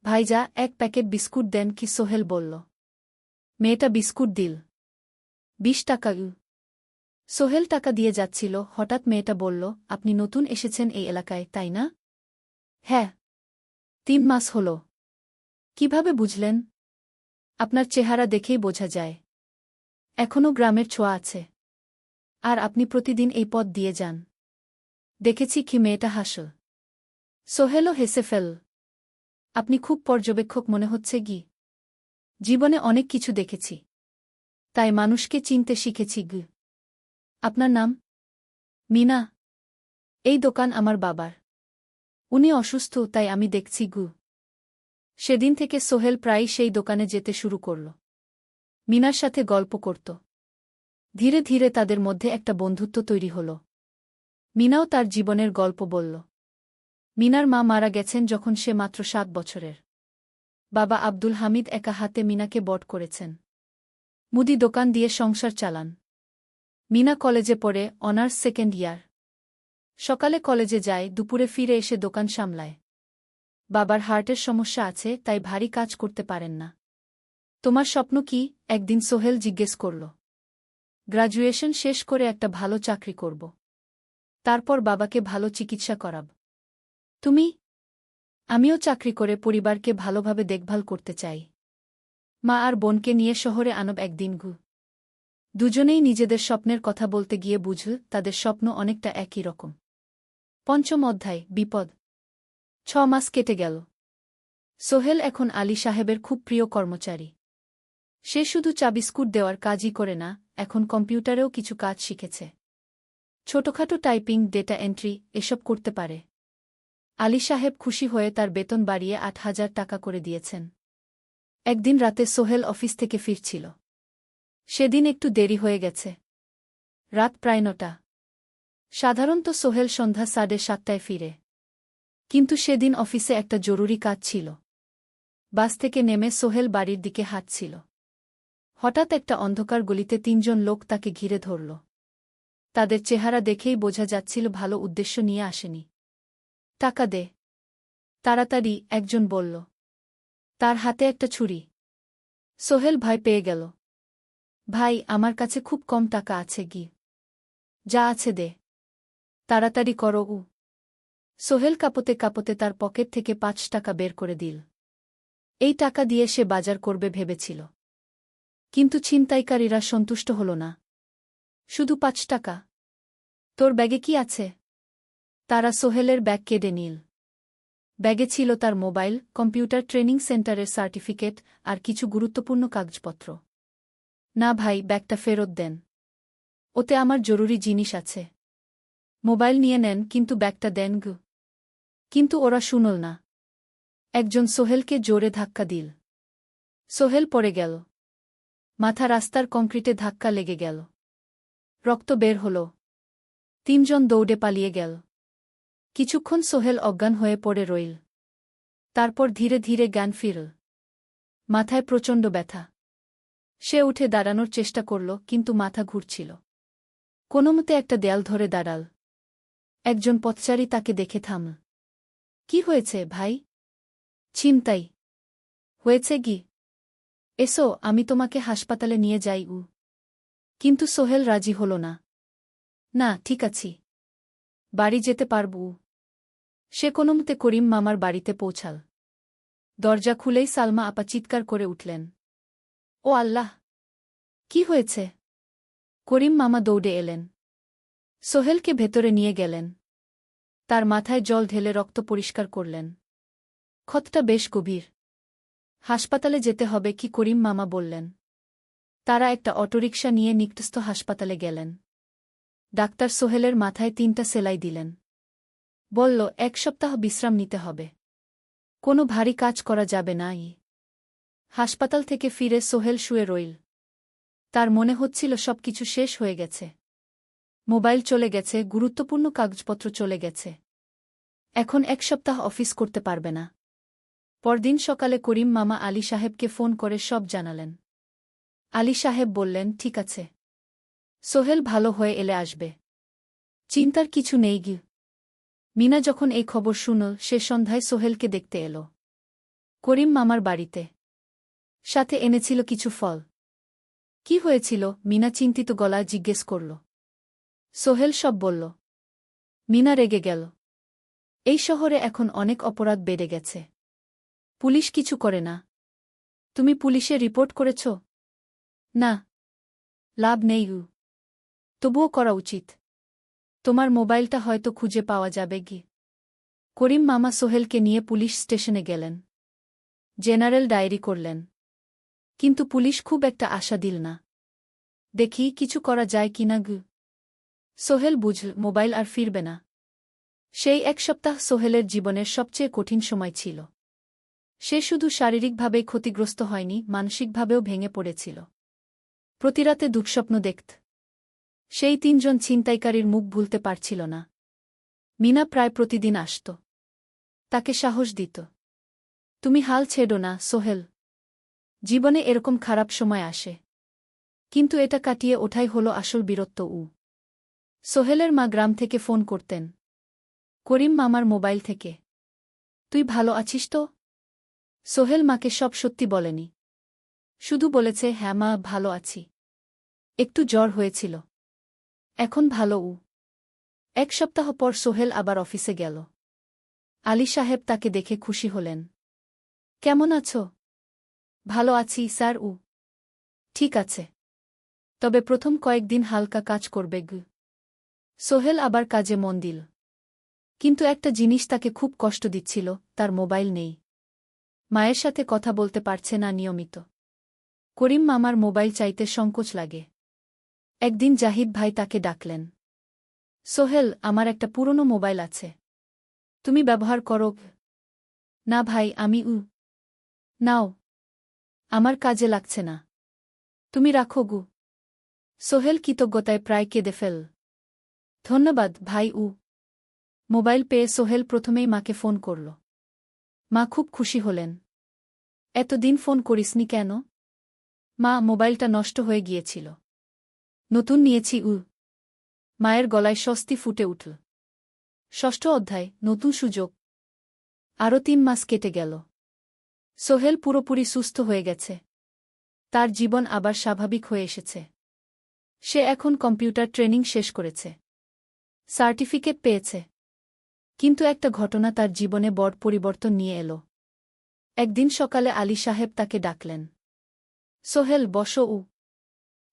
ভাইজা 1 প্যাকেট বিস্কুট দেন কি সোহেল বলল। মেয়েটা বিস্কুট দিল। 20 টাকা। সোহেল টাকা দিয়ে যাচ্ছিল, হঠাৎ মেয়েটা বলল, আপনি নতুন এসেছেন এই এলাকায়, তাই না? হ্যাঁ। 3 মাস হল। কিভাবে বুঝলেন? আপনার চেহারা দেখেই বোঝা যায়। এখনও গ্রামের ছোঁয়া আছে। আর আপনি প্রতিদিন এই পথ দিয়ে যান। দেখেছি কি মেয়েটা হাসল। সোহেলও হেসে ফেল। আপনি খুব পর্যবেক্ষক মনে হচ্ছে গি। জীবনে অনেক কিছু দেখেছি। তাই মানুষকে চিনতে শিখেছি গি। আপনার নাম? মিনা। এই দোকান আমার বাবার। উনি অসুস্থ, তাই আমি দেখছি গু। সেদিন থেকে সোহেল প্রায়ই সেই দোকানে যেতে শুরু করল। মিনার সাথে গল্প করত। ধীরে ধীরে তাদের মধ্যে একটা বন্ধুত্ব তৈরি হল। মিনাও তার জীবনের গল্প বলল। মিনার মা মারা গেছেন যখন সে মাত্র 7 বছরের। বাবা আব্দুল হামিদ একা হাতে মিনাকে বড় করেছেন। মুদি দোকান দিয়ে সংসার চালান। মিনা কলেজে পড়ে, অনার্স 2nd ইয়ার। সকালে কলেজে যায়, দুপুরে ফিরে এসে দোকান সামলায়। বাবার হার্টের সমস্যা আছে, তাই ভারী কাজ করতে পারেন না। তোমার স্বপ্ন কি? একদিন সোহেল জিজ্ঞেস করল। গ্র্যাজুয়েশন শেষ করে একটা ভালো চাকরি করব। তারপর বাবাকে ভালো চিকিৎসা করাব। তুমি? আমিও চাকরি করে পরিবারকে ভালোভাবে দেখভাল করতে চাই। মা আর বোনকে নিয়ে শহরে আনব একদিন ঘু। দুজনেই নিজেদের স্বপ্নের কথা বলতে গিয়ে বুঝল তাদের স্বপ্ন অনেকটা একই রকম। 5ম অধ্যায়, বিপদ। 6 মাস কেটে গেল। সোহেল এখন আলী সাহেবের খুব প্রিয় কর্মচারী। সে শুধু চা বিস্কুট দেওয়ার কাজই করে না, এখন কম্পিউটারেও কিছু কাজ শিখেছে। ছোটখাটো টাইপিং, ডেটা এন্ট্রি এসব করতে পারে। আলী সাহেব খুশি হয়ে তার বেতন বাড়িয়ে 8,000 টাকা করে দিয়েছেন। একদিন রাতে সোহেল অফিস থেকে ফিরছিল। সেদিন একটু দেরি হয়ে গেছে। রাত প্রায় 9টা। সাধারণত সোহেল সন্ধ্যা 7:30টায় ফিরে। কিন্তু সেদিন অফিসে একটা জরুরি কাজ ছিল। বাস থেকে নেমে সোহেল বাড়ির দিকে হাঁটছিল। হঠাৎ একটা অন্ধকার গলিতে 3 জন লোক তাকে ঘিরে ধরল। তাদের চেহারা দেখেই বোঝা যাচ্ছিল ভালো উদ্দেশ্য নিয়ে আসেনি। টাকা দে তাড়াতাড়ি, একজন বলল। তার হাতে একটা ছুরি। সোহেল ভয় পেয়ে গেল। ভাই, আমার কাছে খুব কম টাকা আছে গি। যা আছে দে। তাড়াতাড়ি করো। সোহেল কাঁপতে কাঁপতে তার পকেট থেকে 5 টাকা বের করে দিল। এই টাকা দিয়ে সে বাজার করবে ভেবেছিল। কিন্তু ছিনতাইকারীরা সন্তুষ্ট হল না। শুধু 5 টাকা? তোর ব্যাগে কি আছে? তারা সোহেলের ব্যাগ কেড়ে নিল। ব্যাগে ছিল তার মোবাইল, কম্পিউটার ট্রেনিং সেন্টারের সার্টিফিকেট আর কিছু গুরুত্বপূর্ণ কাগজপত্র। না ভাই, ব্যাগটা ফেরত দেন। ওতে আমার জরুরি জিনিস আছে। মোবাইল নিয়ে নেন, কিন্তু ব্যাগটা দেন গু। কিন্তু ওরা শুনল না। একজন সোহেলকে জোরে ধাক্কা দিল। সোহেল পড়ে গেল। মাথা রাস্তার কংক্রিটে ধাক্কা লেগে গেল। রক্ত বের হল। 3 জন দৌড়ে পালিয়ে গেল। কিছুক্ষণ সোহেল অজ্ঞান হয়ে পড়ে রইল। তারপর ধীরে ধীরে জ্ঞান ফিরল। মাথায় প্রচণ্ড ব্যথা। সে উঠে দাঁড়ানোর চেষ্টা করল, কিন্তু মাথা ঘুরছিল। কোনোমতে একটা দেয়াল ধরে দাঁড়াল। একজন পথচারী তাকে দেখে থামল। কি হয়েছে ভাই? ছিনতাই হয়েছে গি। এসো, আমি তোমাকে হাসপাতালে নিয়ে যাই। কিন্তু সোহেল রাজি হল না। না, ঠিক আছি। বাড়ি যেতে পারব। সে কোনোমতে করিম মামার বাড়িতে পৌঁছাল। দরজা খুলেই সালমা আপা চিৎকার করে উঠলেন। ও আল্লাহ! কি হয়েছে? করিম মামা দৌড়ে এলেন। সোহেলকে ভেতরে নিয়ে গেলেন। তার মাথায় জল ঢেলে রক্ত পরিষ্কার করলেন। ক্ষতটা বেশ গভীর। হাসপাতালে যেতে হবে কি? করিম মামা বললেন। তারা একটা অটোরিকশা নিয়ে নিকটস্থ হাসপাতালে গেলেন। ডাক্তার সোহেলের মাথায় 3টা সেলাই দিলেন। বলল, 1 সপ্তাহ বিশ্রাম নিতে হবে। কোনো ভারী কাজ করা যাবে না। হাসপাতাল থেকে ফিরে সোহেল শুয়ে রইল। তার মনে হচ্ছিল সবকিছু শেষ হয়ে গেছে। মোবাইল চলে গেছে, গুরুত্বপূর্ণ কাগজপত্র চলে গেছে। এখন 1 সপ্তাহ অফিস করতে পারবে না। পরদিন সকালে করিম মামা আলী সাহেবকে ফোন করে সব জানালেন। আলী সাহেব বললেন, ঠিক আছে। সোহেল ভালো হয়ে এলে আসবে। চিন্তার কিছু নেই গি। মিনা যখন এই খবর শুনল, সে সন্ধ্যায় সোহেলকে দেখতে এল। করিম মামার বাড়িতে। সাথে এনেছিল কিছু ফল। কি হয়েছিল? মিনা চিন্তিত গলায় জিজ্ঞেস করল। সোহেল সব বলল। মিনা রেগে গেল। এই শহরে এখন অনেক অপরাধ বেড়ে গেছে। পুলিশ কিছু করে না। তুমি পুলিশে রিপোর্ট করেছ? না। লাভ নেই। তবুও করা উচিত। তোমার মোবাইলটা হয়তো খুঁজে পাওয়া যাবে কি? করিম মামা সোহেলকে নিয়ে পুলিশ স্টেশনে গেলেন। জেনারেল ডায়েরি করলেন। কিন্তু পুলিশ খুব একটা আশা দিল না। দেখি কিছু করা যায় কিনা গু। সোহেল বুঝল মোবাইল আর ফিরবে না। সেই এক সপ্তাহ সোহেলের জীবনের সবচেয়ে কঠিন সময় ছিল। সে শুধু শারীরিকভাবেই ক্ষতিগ্রস্ত হয়নি, মানসিকভাবেও ভেঙে পড়েছিল। প্রতিরাতে দুঃস্বপ্ন দেখত। সেই ৩ জন ছিনতাইকারীর মুখ ভুলতে পারছিল না। মিনা প্রায় প্রতিদিন আসত। তাকে সাহস দিত। তুমি হাল ছেড়ো না সোহেল। জীবনে এরকম খারাপ সময় আসে। কিন্তু এটা কাটিয়ে ওঠাই হলো আসল বীরত্ব। সোহেলের মা গ্রাম থেকে ফোন করতেন। করিম মামার মোবাইল থেকে। তুই ভালো আছিস তো? সোহেল মাকে সব সত্যি বলেনি। শুধু বলেছে, হ্যাঁ মা, ভালো আছি। একটু জ্বর হয়েছিল। এখন ভালো। ১ সপ্তাহ পর সোহেল আবার অফিসে গেল। আলী সাহেব তাকে দেখে খুশি হলেন। কেমন আছো? ভালো আছি স্যার। ঠিক আছে। তবে প্রথম কয়েকদিন হালকা কাজ করবে গু। সোহেল আবার কাজে মন দিল। কিন্তু একটা জিনিস তাকে খুব কষ্ট দিচ্ছিল, তার মোবাইল নেই। মায়ের সাথে কথা বলতে পারছে না নিয়মিত। করিম মামার মোবাইল চাইতে সংকোচ লাগে। একদিন জাহিদ ভাই তাকে ডাকলেন। সোহেল, আমার একটা পুরনো মোবাইল আছে। তুমি ব্যবহার করো? না ভাই, আমি নাও। আমার কাজে লাগছে না। তুমি রাখো গু। সোহেল কৃতজ্ঞতায় প্রায় কেঁদে ফেল। ধন্যবাদ ভাই। মোবাইল পেয়ে সোহেল প্রথমেই মাকে ফোন করল। মা খুব খুশি হলেন। এতদিন ফোন করিসনি কেন? মা, মোবাইলটা নষ্ট হয়ে গিয়েছিল। নতুন নিয়েছি। মায়ের গলায় স্বস্তি ফুটে উঠল। ৬ষ্ঠ অধ্যায়, নতুন সুযোগ। আরও ৩ মাস কেটে গেল। সোহেল পুরোপুরি সুস্থ হয়ে গেছে। তার জীবন আবার স্বাভাবিক হয়ে এসেছে। সে এখন কম্পিউটার ট্রেনিং শেষ করেছে। সার্টিফিকেট পেয়েছে। কিন্তু একটা ঘটনা তার জীবনে বড় পরিবর্তন নিয়ে এল। একদিন সকালে আলী সাহেব তাকে ডাকলেন। সোহেল, বসো।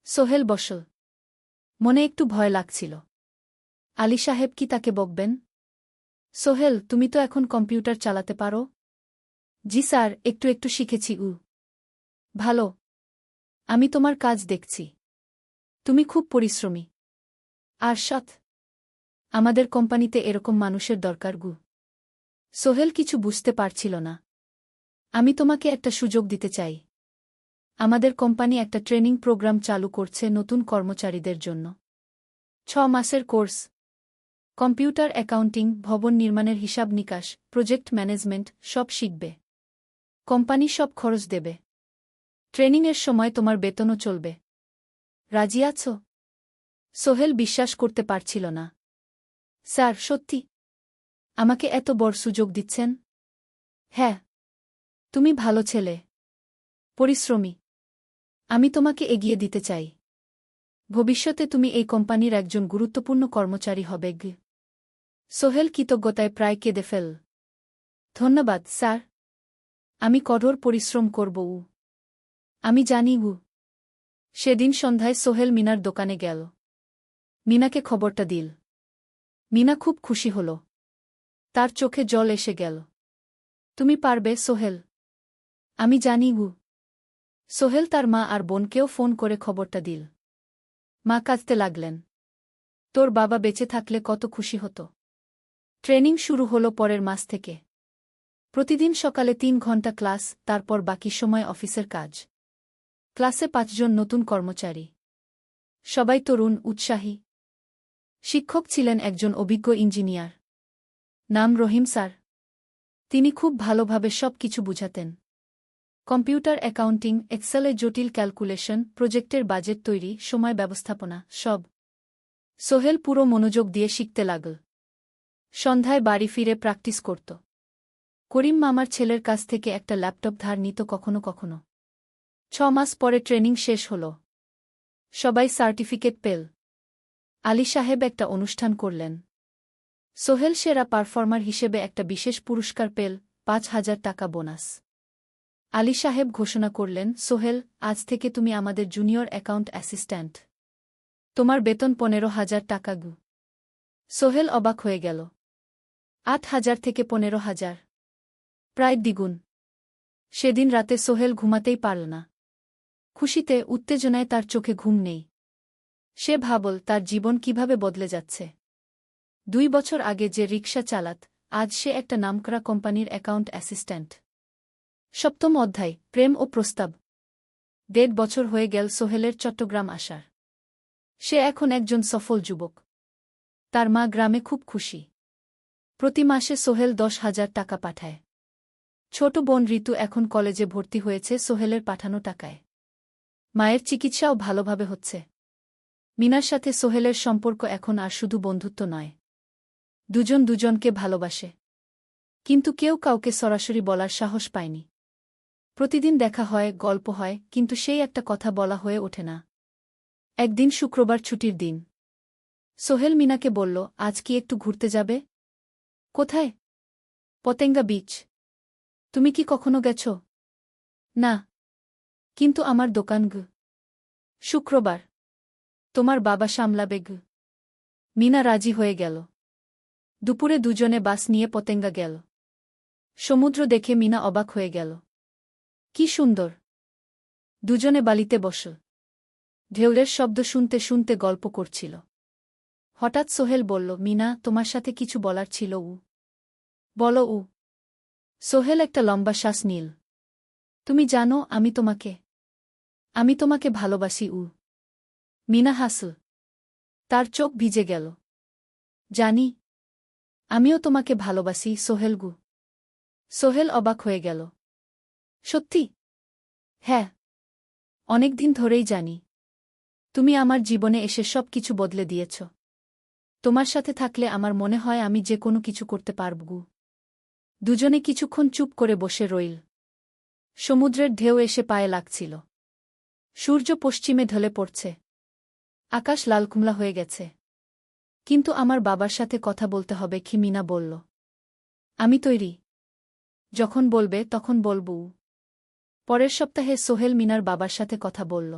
সোহেল বসল। মনে একটু ভয় লাগছিল। আলী সাহেব কি তাকে বকবেন? সোহেল, তুমি তো এখন কম্পিউটার চালাতে পারো? জি স্যার, একটু একটু শিখেছি। ভালো। আমি তোমার কাজ দেখছি। তুমি খুব পরিশ্রমী আর সৎ। আমাদের কোম্পানিতে এরকম মানুষের দরকার গু। সোহেল কিছু বুঝতে পারছিল না। আমি তোমাকে একটা সুযোগ দিতে চাই। আমাদের কোম্পানি একটা ট্রেনিং প্রোগ্রাম চালু করছে নতুন কর্মচারীদের জন্য। ৬ মাসের কোর্স। কম্পিউটার, অ্যাকাউন্টিং, ভবন নির্মাণের হিসাব নিকাশ, প্রজেক্ট ম্যানেজমেন্ট সব শিখবে। কোম্পানি সব খরচ দেবে। ট্রেনিংয়ের সময় তোমার বেতনও চলবে। রাজি আছো? সোহেল বিশ্বাস করতে পারছিল না। স্যার, সত্যি? আমাকে এত বড় সুযোগ দিচ্ছেন? হ্যাঁ। তুমি ভালো ছেলে, পরিশ্রমী। আমি তোমাকে এগিয়ে দিতে চাই। ভবিষ্যতে তুমি এই কোম্পানির একজন গুরুত্বপূর্ণ কর্মচারী হবে। সোহেল কৃতজ্ঞতায় প্রায় কেঁদে ফেল। ধন্যবাদ স্যার। আমি কঠোর পরিশ্রম করব। আমি জানি। সেদিন সন্ধ্যায় সোহেল মিনার দোকানে গেল। মিনাকে খবরটা দিল। মিনা খুব খুশি হল। তার চোখে জল এসে গেল। তুমি পারবে সোহেল। আমি জানি। সোহেল তার মা আর বোনকেও ফোন করে খবরটা দিল। মা কাঁদতে লাগলেন। তোর বাবা বেঁচে থাকলে কত খুশি হতো। ট্রেনিং শুরু হলো পরের মাস থেকে। প্রতিদিন সকালে ৩ ঘন্টা ক্লাস, তারপর বাকি সময় অফিসের কাজ। ক্লাসে ৫ জন নতুন কর্মচারী। সবাই তরুণ, উৎসাহী। শিক্ষক ছিলেন একজন অভিজ্ঞ ইঞ্জিনিয়ার। নাম রহিম স্যার। তিনি খুব ভালোভাবে সব কিছু বুঝাতেন। কম্পিউটার, অ্যাকাউন্টিং, এক্সেলে জটিল ক্যালকুলেশন, প্রজেক্টের বাজেট তৈরি, সময় ব্যবস্থাপনা সব। সোহেল পুরো মনোযোগ দিয়ে শিখতে লাগল। সন্ধ্যায় বাড়ি ফিরে প্র্যাকটিস করত। করিম মামার ছেলের কাছ থেকে একটা ল্যাপটপ ধার নিত কখনো কখনো। 6 মাস পরে ট্রেনিং শেষ হল। সবাই সার্টিফিকেট পেল। আলী সাহেব একটা অনুষ্ঠান করলেন। সোহেল সেরা পারফর্মার হিসেবে একটা বিশেষ পুরস্কার পেল, 5,000 টাকা বোনাস। আলী সাহেব ঘোষণা করলেন, সোহেল, আজ থেকে তুমি আমাদের জুনিয়র অ্যাকাউন্ট অ্যাসিস্ট্যান্ট। তোমার বেতন 15,000 টাকা গু। সোহেল অবাক হয়ে গেল। 8,000 থেকে 15,000, প্রায় দ্বিগুণ। সেদিন রাতে সোহেল ঘুমাতেই পারল না। খুশিতে, উত্তেজনায় তার চোখে ঘুম নেই। সে ভাবল তার জীবন কিভাবে বদলে যাচ্ছে। 2 বছর আগে যে রিকশা চালাত, আজ সে একটা নামকরা কোম্পানির অ্যাকাউন্ট অ্যাসিস্ট্যান্ট। 7ম অধ্যায়, প্রেম ও প্রস্তাব। 1.5 বছর হয়ে গেল সোহেলের চট্টগ্রাম আসার। সে এখন একজন সফল যুবক। তার মা গ্রামে খুব খুশি। প্রতি মাসে সোহেল 10,000 টাকা পাঠায়। ছোট বোন ঋতু এখন কলেজে ভর্তি হয়েছে সোহেলের পাঠানো টাকায়। মায়ের চিকিৎসাও ভালোভাবে হচ্ছে। মিনার সাথে সোহেলের সম্পর্ক এখন আর শুধু বন্ধুত্ব নয়। দুজন দুজনকে ভালোবাসে। কিন্তু কেউ কাউকে সরাসরি বলার সাহস পায়নি। প্রতিদিন দেখা হয়, গল্প হয়, কিন্তু সেই একটা কথা বলা হয়ে ওঠে না। একদিন শুক্রবার ছুটির দিন। সোহেল মিনাকে বলল, আজ কি একটু ঘুরতে যাবে? কোথায়? পতেঙ্গা বিচ। তুমি কি কখনো গেছ? না। কিন্তু আমার দোকান গু। শুক্রবার। তোমার বাবা সামলাবে গু। মিনা রাজি হয়ে গেল। দুপুরে দুজনে বাস নিয়ে পতেঙ্গা গেল। সমুদ্র দেখে মিনা অবাক হয়ে গেল। কি সুন্দর! দুজনে বালিতে বসল। ঢেউয়ের শব্দ শুনতে শুনতে গল্প করছিল। হঠাৎ সোহেল বলল, মিনা, তোমার সাথে কিছু বলার ছিল। বলো। সোহেল একটা লম্বা শ্বাস নিল। তুমি জানো, আমি তোমাকে ভালোবাসি। মিনা হাসল। তার চোখ ভিজে গেল। জানি। আমিও তোমাকে ভালোবাসি, সোহেল গু। সোহেল অবাক হয়ে গেল। সত্যি? হ্যাঁ। অনেকদিন ধরেই জানি। তুমি আমার জীবনে এসে সব কিছু বদলে দিয়েছ। তোমার সাথে থাকলে আমার মনে হয় আমি যে কোনো কিছু করতে পারব গু। দুজনে কিছুক্ষণ চুপ করে বসে রইল। সমুদ্রের ঢেউ এসে পায়ে লাগছিল। সূর্য পশ্চিমে ঢলে পড়ছে। আকাশ লালকুমলা হয়ে গেছে। কিন্তু আমার বাবার সাথে কথা বলতে হবে কি? মিনা বলল। আমি তৈরি। যখন বলবে তখন বলবো। পরের সপ্তাহে সোহেল মিনার বাবার সাথে কথা বলল।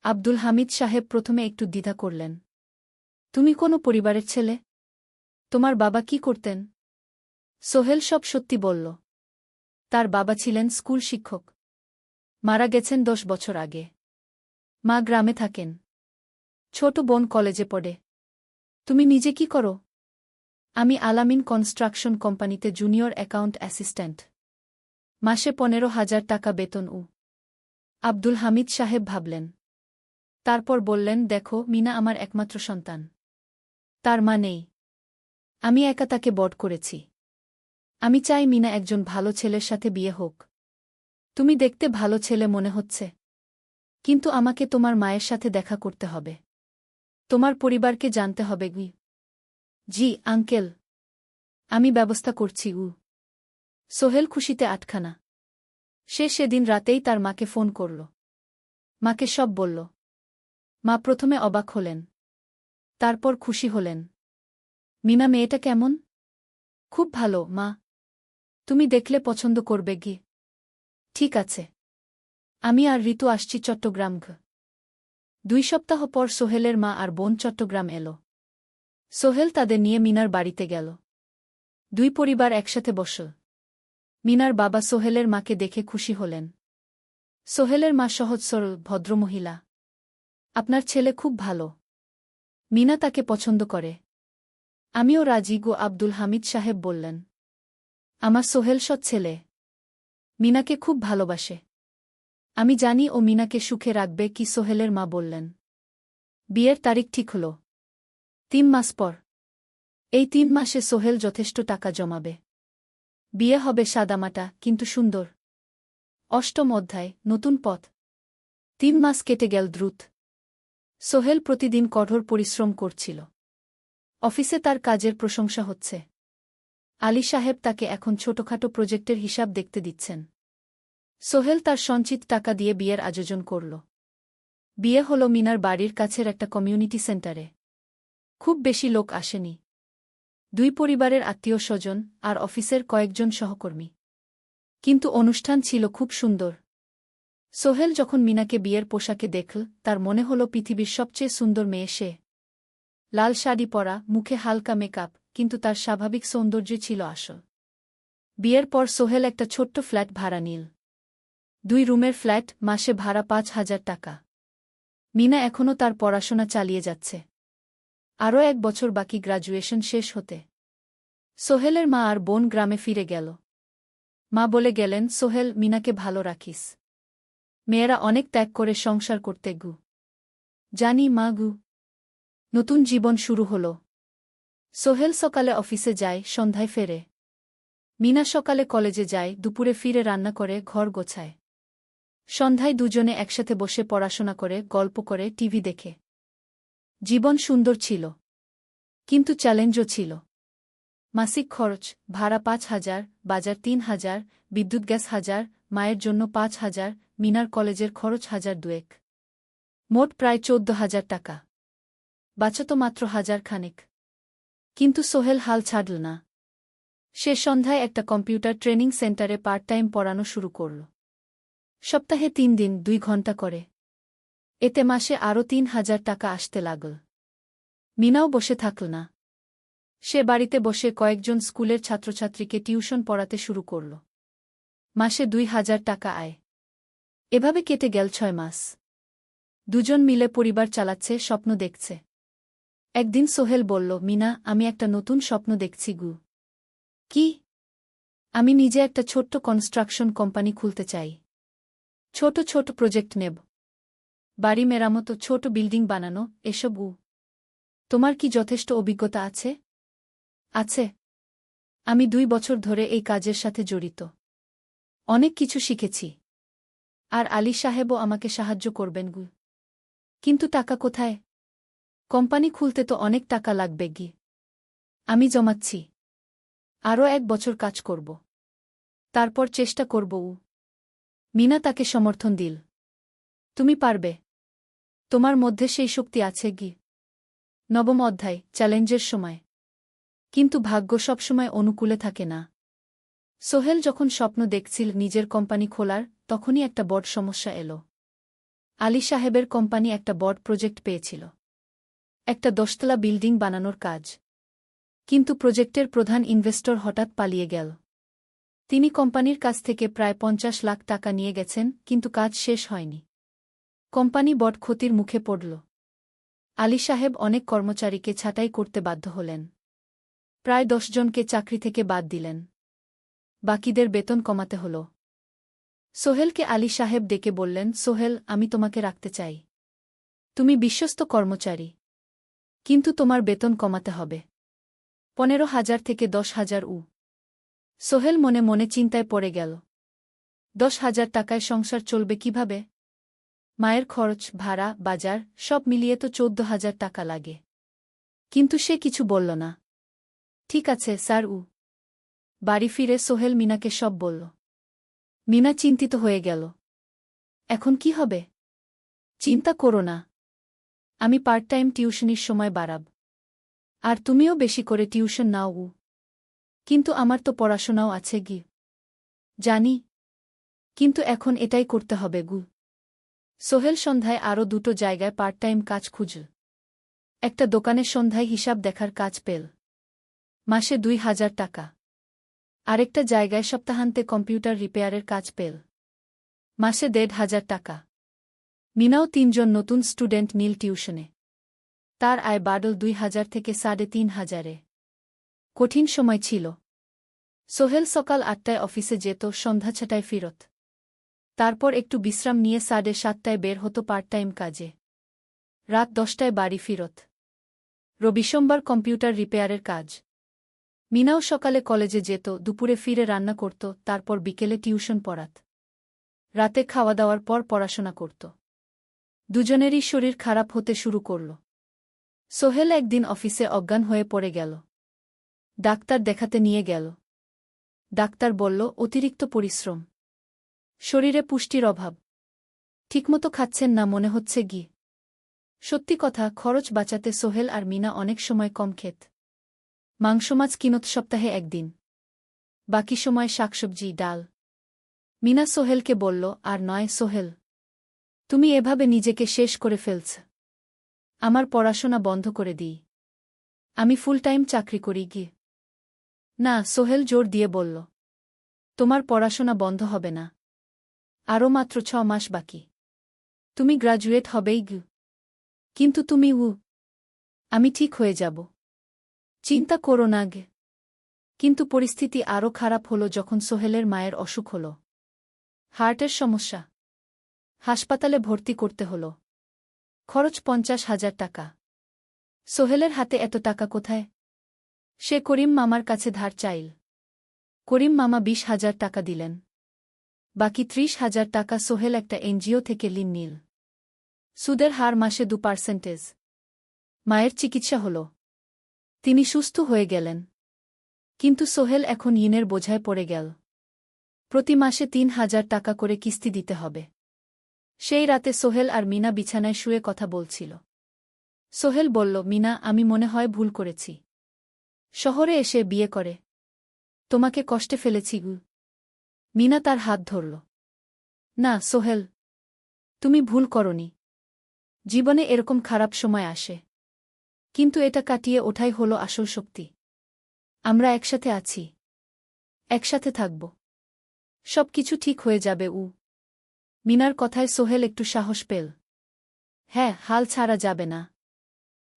আব্দুল হামিদ সাহেব প্রথমে একটু দ্বিধা করলেন। তুমি কোনো পরিবারের ছেলে? তোমার বাবা কি করতেন? সোহেল সব সত্যি বলল। তার বাবা ছিলেন স্কুল শিক্ষক। মারা গেছেন 10 বছর আগে। মা গ্রামে থাকেন। ছোট বোন কলেজে পড়ে। তুমি নিজে কি করো? আমি আলামিন কনস্ট্রাকশন কোম্পানিতে জুনিয়র অ্যাকাউন্ট অ্যাসিস্ট্যান্ট। মাসে 15,000 টাকা বেতন। আব্দুল হামিদ সাহেব ভাবলেন। তারপর বললেন, দেখো, মিনা আমার একমাত্র সন্তান। তার মা নেই। আমি একা তাকে বড় করেছি। আমি চাই মিনা একজন ভালো ছেলের সাথে বিয়ে হোক। তুমি দেখতে ভালো ছেলে মনে হচ্ছে। কিন্তু আমাকে তোমার মায়ের সাথে দেখা করতে হবে। তোমার পরিবারকে জানতে হবে। জি আঙ্কেল। আমি ব্যবস্থা করছি। সোহেল খুশিতে আটখানা। সে সেদিন রাতেই তার মাকে ফোন করল। মাকে সব বলল। মা প্রথমে অবাক হলেন। তারপর খুশি হলেন। মিনা মেয়েটা কেমন? খুব ভালো, মা। তুমি দেখলে পছন্দ করবে। ঠিক আছে। আমি আর ঋতু আসছি চট্টগ্রাম। 2 সপ্তাহ পর সোহেলের মা আর বোন চট্টগ্রাম এলো। সোহেল তাদের নিয়ে মিনার বাড়িতে গেল। 2 পরিবার একসাথে বসল। মিনার বাবা সোহেলের মাকে দেখে খুশি হলেন। সোহেলের মা সহজ সরল ভদ্রমহিলা। আপনার ছেলে খুব ভালো। মিনা তাকে পছন্দ করে। আমিও রাজি। আব্দুল হামিদ সাহেব বললেন। আমার সোহেল সৎ ছেলে। মিনাকে খুব ভালোবাসে। আমি জানি ও মিনাকে সুখে রাখবে। কি? সোহেলের মা বললেন। বিয়ের তারিখ ঠিক হল 3 মাস পর। এই 3 মাসে সোহেল যথেষ্ট টাকা জমাবে। বিয়ে হবে সাদামাটা কিন্তু সুন্দর। 8ম অধ্যায়, নতুন পথ। 3 মাস কেটে গেল দ্রুত। সোহেল প্রতিদিন কঠোর পরিশ্রম করছিল। অফিসে তার কাজের প্রশংসা হচ্ছে। আলী সাহেব তাকে এখন ছোটখাটো প্রজেক্টের হিসাব দেখতে দিচ্ছেন। সোহেল তার সঞ্চিত টাকা দিয়ে বিয়ের আয়োজন করল। বিয়ে হল মিনার বাড়ির কাছের একটা কমিউনিটি সেন্টারে। খুব বেশি লোক আসেনি। দুই পরিবারের আত্মীয়-স্বজন আর অফিসের কয়েকজন সহকর্মী। কিন্তু অনুষ্ঠান ছিল খুব সুন্দর। সোহেল যখন মিনাকে বিয়ের পোশাকে দেখল, তার মনে হল পৃথিবীর সবচেয়ে সুন্দর মেয়ে সে। লাল শাড়ি পরা, মুখে হালকা মেকআপ, কিন্তু তার স্বাভাবিক সৌন্দর্য ছিল আসল। বিয়ের পর সোহেল একটা ছোট্ট ফ্ল্যাট ভাড়া নিল। 2 রুমের ফ্ল্যাট, মাসে ভাড়া 5,000 টাকা। মিনা এখনও তার পড়াশোনা চালিয়ে যাচ্ছে। আরও 1 বছর বাকি গ্র্যাজুয়েশন শেষ হতে। সোহেলের মা আর বোন গ্রামে ফিরে গেল। মা বলে গেলেন, সোহেল, মিনাকে ভালো রাখিস। মেয়েরা অনেক ত্যাগ করে সংসার করতে গু। জানি মা গু। নতুন জীবন শুরু হল। সোহেল সকালে অফিসে যায়, সন্ধ্যায় ফেরে। মিনা সকালে কলেজে যায়, দুপুরে ফিরে রান্না করে, ঘর গোছায়। সন্ধ্যায় দুজনে একসাথে বসে পড়াশোনা করে, গল্প করে, টিভি দেখে। জীবন সুন্দর ছিল। কিন্তু চ্যালেঞ্জও ছিল। মাসিক খরচ, ভাড়া 5,000, বাজার 3,000, বিদ্যুৎ গ্যাস 1,000, মায়ের জন্য 5,000, মিনার কলেজের খরচ 1,200। মোট প্রায় 14,000 টাকা। বাঁচত মাত্র 1,000 খানেক। কিন্তু সোহেল হাল ছাড়ল না। সে সন্ধ্যায় একটা কম্পিউটার ট্রেনিং সেন্টারে পার্ট টাইম পড়ানো শুরু করল। সপ্তাহে 3 দিন 2 ঘন্টা করে। এতে মাসে আরও 3,000 টাকা আসতে লাগল। মিনাও বসে থাকল না। সে বাড়িতে বসে কয়েকজন স্কুলের ছাত্রছাত্রীকে টিউশন পড়াতে শুরু করল। মাসে 2,000 টাকা আয়। এভাবে কেটে গেল 6 মাস। দুজন মিলে পরিবার চালাচ্ছে, স্বপ্ন দেখছে। একদিন সোহেল বলল, মিনা, আমি একটা নতুন স্বপ্ন দেখছি গু। কি? আমি নিজে একটা ছোট্ট কনস্ট্রাকশন কোম্পানি খুলতে চাই। ছোট ছোট প্রজেক্ট নেব। বাড়ি মেরামত, ছোট বিল্ডিং বানানো, এসব। তোমার কি যথেষ্ট অভিজ্ঞতা আছে? আছে। আমি 2 বছর ধরে এই কাজের সাথে জড়িত। অনেক কিছু শিখেছি। আর আলী সাহেবও আমাকে সাহায্য করবেন গু। কিন্তু টাকা কোথায়? কোম্পানি খুলতে তো অনেক টাকা লাগবে গি। আমি জমাচ্ছি। আরও 1 বছর কাজ করব। তারপর চেষ্টা করব। মিনা তাকে সমর্থন দিল। তুমি পারবে। তোমার মধ্যে সেই শক্তি আছে গি। 9ম অধ্যায়, চ্যালেঞ্জের সময়। কিন্তু ভাগ্য সবসময় অনুকূলে থাকে না। সোহেল যখন স্বপ্ন দেখছিল নিজের কোম্পানি খোলার, তখনই একটা বড় সমস্যা এল। আলী সাহেবের কোম্পানি একটা বড় প্রজেক্ট পেয়েছিল। একটা 10তলা বিল্ডিং বানানোর কাজ। কিন্তু প্রজেক্টের প্রধান ইনভেস্টর হঠাৎ পালিয়ে গেল। তিনি কোম্পানির কাছ থেকে প্রায় 50 লাখ টাকা নিয়ে গেছেন, কিন্তু কাজ শেষ হয়নি। কোম্পানি বড় ক্ষতির মুখে পড়ল। আলী সাহেব অনেক কর্মচারীকে ছাঁটাই করতে বাধ্য হলেন। প্রায় 10 জনকে চাকরি থেকে বাদ দিলেন। বাকিদের বেতন কমাতে হল। সোহেলকে আলী সাহেব ডেকে বললেন, সোহেল, আমি তোমাকে রাখতে চাই। তুমি বিশ্বস্ত কর্মচারী। কিন্তু তোমার বেতন কমাতে হবে। 15,000 থেকে 10,000। সোহেল মনে মনে চিন্তায় পড়ে গেল। 10,000 টাকায় সংসার চলবে কিভাবে? মায়ের খরচ, ভাড়া, বাজার সব মিলিয়ে তো 14,000 টাকা লাগে। কিন্তু সে কিছু বলল না। ঠিক আছে স্যার। বাড়ি ফিরে সোহেল মিনাকে সব বলল। মিনা চিন্তিত হয়ে গেল। এখন কি হবে? চিন্তা করো না। আমি পার্ট টাইম টিউশনির সময় বাড়াব। আর তুমিও বেশি করে টিউশন নাও। কিন্তু আমার তো পড়াশোনাও আছে গি। জানি। কিন্তু এখন এটাই করতে হবে গু। সোহেল সন্ধ্যায় আরও 2টো জায়গায় পার্ট টাইম কাজ খুঁজল। একটা দোকানে সন্ধ্যায় হিসাব দেখার কাজ পেল। মাসে 2,000 টাকা। আরেকটা জায়গায় সপ্তাহান্তে কম্পিউটার রিপেয়ারের কাজ পেল। মাসে 1,500 টাকা। মিনাও 3 জন নতুন স্টুডেন্ট নিল টিউশনে। তার আয় বাড়ল 2,000 থেকে 3,500-এ। কঠিন সময় ছিল। সোহেল সকাল 8টায় অফিসে যেত, সন্ধ্যা 6টায় ফিরত। তারপর একটু বিশ্রাম নিয়ে 7:30টায় বের হতো পার্ট টাইম কাজে। রাত 10টায় বাড়ি ফিরত। রবি সোমবার কম্পিউটার রিপেয়ারের কাজ। মিনাও সকালে কলেজে যেত, দুপুরে ফিরে রান্না করত, তারপর বিকেলে টিউশন পড়াত। রাতে খাওয়া দাওয়ার পর পড়াশোনা করত। দুজনেরই শরীর খারাপ হতে শুরু করল। সোহেল একদিন অফিসে অজ্ঞান হয়ে পড়ে গেল। ডাক্তার দেখাতে নিয়ে গেল। ডাক্তার বলল অতিরিক্ত পরিশ্রম, শরীরে পুষ্টির অভাব, ঠিকমতো খাচ্ছেন না মনে হচ্ছে গি। সত্যি কথা, খরচ বাঁচাতে সোহেল আর মিনা অনেক সময় কম খেত। মাংস মাছ কিনত সপ্তাহে একদিন, বাকি সময় শাকসবজি ডাল। মিনা সোহেলকে বলল, আর নয় সোহেল, তুমি এভাবে নিজেকে শেষ করে ফেলছ। আমার পড়াশোনা বন্ধ করে দিই, আমি ফুল টাইম চাকরি করি গি। না, সোহেল জোর দিয়ে বলল, তোমার পড়াশোনা বন্ধ হবে না, আরও মাত্র 6 মাস বাকি, তুমি গ্রাজুয়েট হবেই গি। কিন্তু তুমি আমি ঠিক হয়ে যাব, চিন্তা করো না গে। কিন্তু পরিস্থিতি আরও খারাপ হলো যখন সোহেলের মায়ের অসুখ হল, হার্টের সমস্যা। হাসপাতালে ভর্তি করতে হল, খরচ 50,000 টাকা। সোহেলের হাতে এত টাকা কোথায়? সে করিম মামার কাছে ধার চাইল। করিম মামা 20,000 টাকা দিলেন, বাকি 30,000 টাকা সোহেল একটা এনজিও থেকে ঋণ নিল। সুদের হার মাসে 2%। মায়ের চিকিৎসা হল, তিনি সুস্থ হয়ে গেলেন। কিন্তু সোহেল এখন ঋণের বোঝায় পড়ে গেল। প্রতি মাসে 3,000 টাকা করে কিস্তি দিতে হবে। সেই রাতে সোহেল আর মিনা বিছানায় শুয়ে কথা বলছিল। সোহেল বলল, মিনা, আমি মনে হয় ভুল করেছি, শহরে এসে বিয়ে করে তোমাকে কষ্টে ফেলেছি গু। মিনা তার হাত ধরল। না সোহেল, তুমি ভুল করনি। জীবনে এরকম খারাপ সময় আসে, কিন্তু এটা কাটিয়ে ওঠাই হলো আসল শক্তি। আমরা একসাথে আছি, একসাথে থাকব, সব কিছু ঠিক হয়ে যাবে। মিনার কথায় সোহেল একটু সাহস পেল। হ্যাঁ, হাল ছাড়া যাবে না।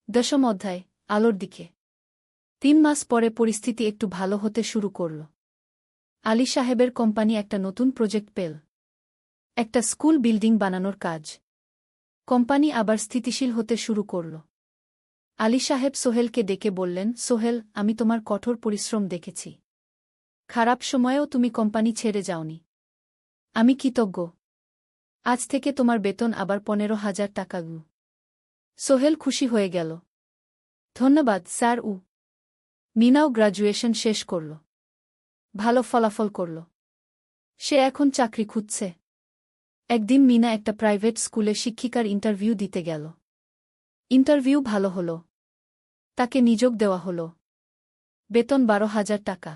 10ম অধ্যায়, আলোর দিকে। 3 মাস পরে পরিস্থিতি একটু ভালো হতে শুরু করল। আলী সাহেবের কোম্পানি একটা নতুন প্রজেক্ট পেল, একটা স্কুল বিল্ডিং বানানোর কাজ। কোম্পানি আবার স্থিতিশীল হতে শুরু করল। আলী সাহেব সোহেলকে ডেকে বললেন, সোহেল, আমি তোমার কঠোর পরিশ্রম দেখেছি। খারাপ সময়েও তুমি কোম্পানি ছেড়ে যাওনি। আমি কৃতজ্ঞ। আজ থেকে তোমার বেতন আবার 15,000 টাকা গু। সোহেল খুশি হয়ে গেল। ধন্যবাদ স্যার। মিনাও গ্র্যাজুয়েশন শেষ করল, ভালো ফলাফল করল। সে এখন চাকরি খুঁজছে। একদিন মিনা একটা প্রাইভেট স্কুলে শিক্ষিকার ইন্টারভিউ দিতে গেল। ইন্টারভিউ ভালো হল, তাকে নিযোগ দেওয়া হল, বেতন 12,000 টাকা।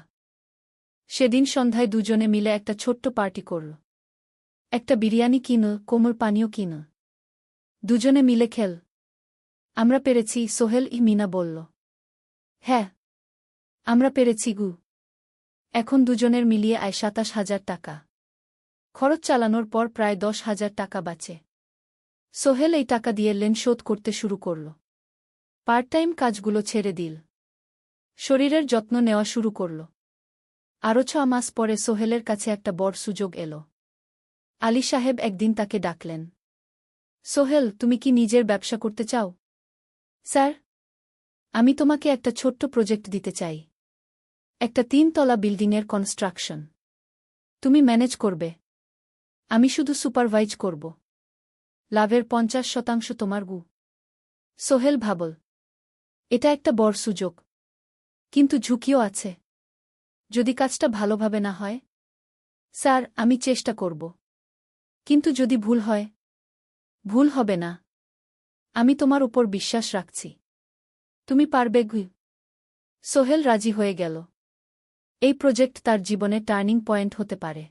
সেদিন সন্ধ্যায় দুজনে মিলে একটা ছোট্ট পার্টি করল। একটা বিরিয়ানি কিনল, কোমল পানীয় কিনল, দুজনে মিলে খেল। আমরা পেরেছি সোহেল, মিনা বলল। হ্যাঁ, আমরা পেরেছি গু। এখন দুজনের মিলিয়ে আয় 27,000 টাকা। খরচ চালানোর পর প্রায় 10,000 টাকা বাঁচে। সোহেল এই টাকা দিয়ে লেন শোধ করতে শুরু করল। পার্ট টাইম কাজগুলো ছেড়ে দিল, শরীরের যত্ন নেওয়া শুরু করল। আরও 6 মাস পরে সোহেলের কাছে একটা বড় সুযোগ এল। আলী সাহেব একদিন তাকে ডাকলেন। সোহেল, তুমি কি নিজের ব্যবসা করতে চাও? স্যার, আমি তোমাকে একটা ছোট্ট প্রজেক্ট দিতে চাই, একটা 3 তলা বিল্ডিংয়ের কনস্ট্রাকশন। তুমি ম্যানেজ করবে, আমি শুধু সুপারভাইজ করব। লাভের 50% তোমার গু। সোহেল ভাবল, এটা একটা বড় সুযোগ, কিন্তু ঝুঁকিও আছে। যদি কাজটা ভালোভাবে না হয়? স্যার, আমি চেষ্টা করব, কিন্তু যদি ভুল হয়? ভুল হবে না, আমি তোমার উপর বিশ্বাস রাখছি, তুমি পারবে গু। সোহেল রাজি হয়ে গেল। এই প্রজেক্ট তার জীবনে টার্নিং পয়েন্ট হতে পারে।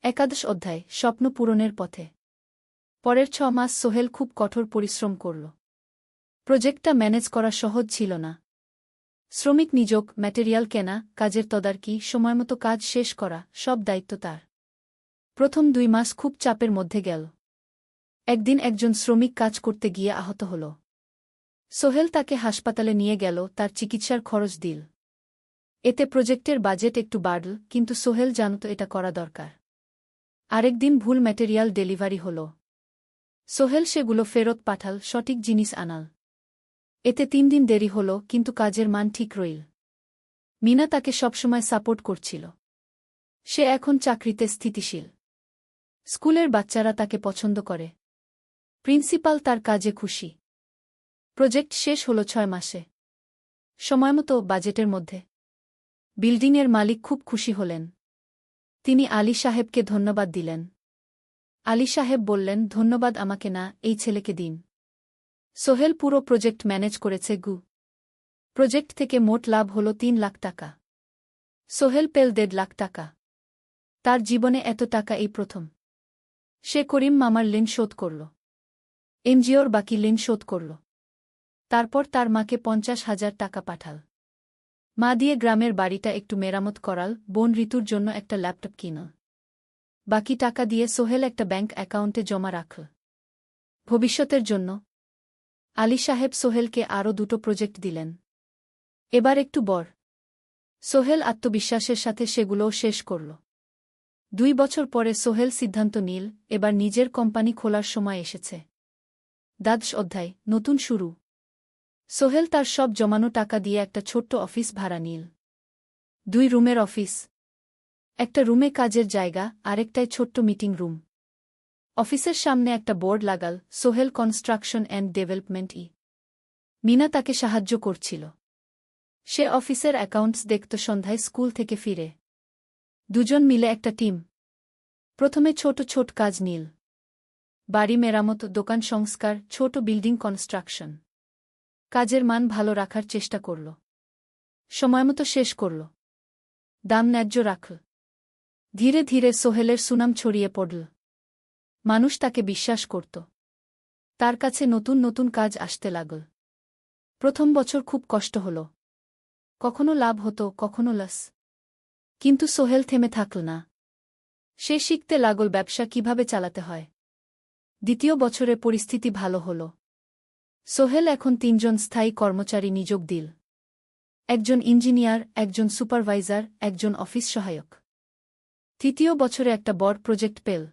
11 অধ্যায়, স্বপ্ন পূরণের পথে। পরের 6 মাস সোহেল খুব কঠোর পরিশ্রম করল। প্রজেক্টটা ম্যানেজ করা সহজ ছিল না। শ্রমিক নিযোগ, ম্যাটেরিয়াল কেনা, কাজের তদারকি, সময়মতো কাজ শেষ করা, সব দায়িত্ব তার। প্রথম 2 মাস খুব চাপের মধ্যে গেল। একদিন একজন শ্রমিক কাজ করতে গিয়ে আহত হল। সোহেল তাকে হাসপাতালে নিয়ে গেল, তার চিকিৎসার খরচ দিল। এতে প্রজেক্টের বাজেট একটু বাড়ল, কিন্তু সোহেল জানত এটা করা দরকার। আরেকদিন ভুল ম্যাটেরিয়াল ডেলিভারি হল। সোহেল সেগুলো ফেরত পাঠাল, সঠিক জিনিস আনাল। এতে 3 দিন দেরি হল, কিন্তু কাজের মান ঠিক রইল। মিনা তাকে সবসময় সাপোর্ট করছিল। সে এখন চাকরিতে স্থিতিশীল। স্কুলের বাচ্চারা তাকে পছন্দ করে। প্রিন্সিপাল তার কাজে খুশি। প্রজেক্ট শেষ হল 6 মাসে, সময়মতো বাজেটের মধ্যে। বিল্ডিংয়ের মালিক খুব খুশি হলেন। তিনি আলী সাহেবকে ধন্যবাদ দিলেন। আলী সাহেব বললেন, ধন্যবাদ আমাকে না, এই ছেলেকে দিন। সোহেল পুরো প্রজেক্ট ম্যানেজ করেছে। প্রজেক্ট থেকে মোট লাভ হল 3 লাখ টাকা। সোহেল পেল 1.5 লাখ টাকা। তার জীবনে এত টাকা এই প্রথম। সে করিম মামার ঋণ শোধ করল, এনজিওর বাকি ঋণ শোধ করল। তারপর তার মাকে 50,000 টাকা পাঠাল। মা দিয়ে গ্রামের বাড়িটা একটু মেরামত করাল, বোন ঋতুর জন্য একটা ল্যাপটপ কিনল। বাকি টাকা দিয়ে সোহেল একটা ব্যাংক অ্যাকাউন্টে জমা রাখল ভবিষ্যতের জন্য। আলী সাহেব সোহেলকে আরও 2টো প্রজেক্ট দিলেন। এবার একটু বড়। সোহেল আত্মবিশ্বাসের সাথে সেগুলোও শেষ করল। 2 বছর পরে সোহেল সিদ্ধান্ত নিল, এবার নিজের কোম্পানি খোলার সময় এসেছে। দ্বাদশ অধ্যায়, নতুন শুরু। সোহেল তার সব জমানো টাকা দিয়ে একটা ছোট্ট অফিস ভাড়া নিল। 2 রুমের অফিস। একটা রুমে কাজের জায়গা, আরেকটায় ছোট্ট মিটিং রুম। অফিসের সামনে একটা বোর্ড লাগাল, Sohel construction and development. Mina তাকে সাহায্য করছিল। সে অফিসের অ্যাকাউন্টস দেখত সন্ধ্যায় স্কুল থেকে ফিরে। দুজন মিলে একটা টিম। প্রথমে ছোট ছোট কাজ নিল। বাড়ি মেরামত, দোকান সংস্কার, ছোট বিল্ডিং কনস্ট্রাকশন। কাজের মান ভালো রাখার চেষ্টা করল। সময়মতো শেষ করল। দাম ন্যায্য রাখল। ধীরে ধীরে সোহেলের সুনাম ছড়িয়ে পড়ল। মানুষ তাকে বিশ্বাস করত। তার কাছে নতুন নতুন কাজ আসতে লাগল। প্রথম বছর খুব কষ্ট হল। কখনো লাভ হতো, কখনো লস। কিন্তু সোহেল থেমে থাকল না। সে শিখতে লাগল ব্যবসা কিভাবে চালাতে হয়। দ্বিতীয় বছরে পরিস্থিতি ভালো হল। সোহেল এখন 3 জন স্থায়ী কর্মচারী নিয়োগ দিল। একজন ইঞ্জিনিয়ার, একজন সুপারভাইজার, একজন অফিস সহায়ক। তৃতীয় বছরে একটা বড় প্রজেক্ট পেল।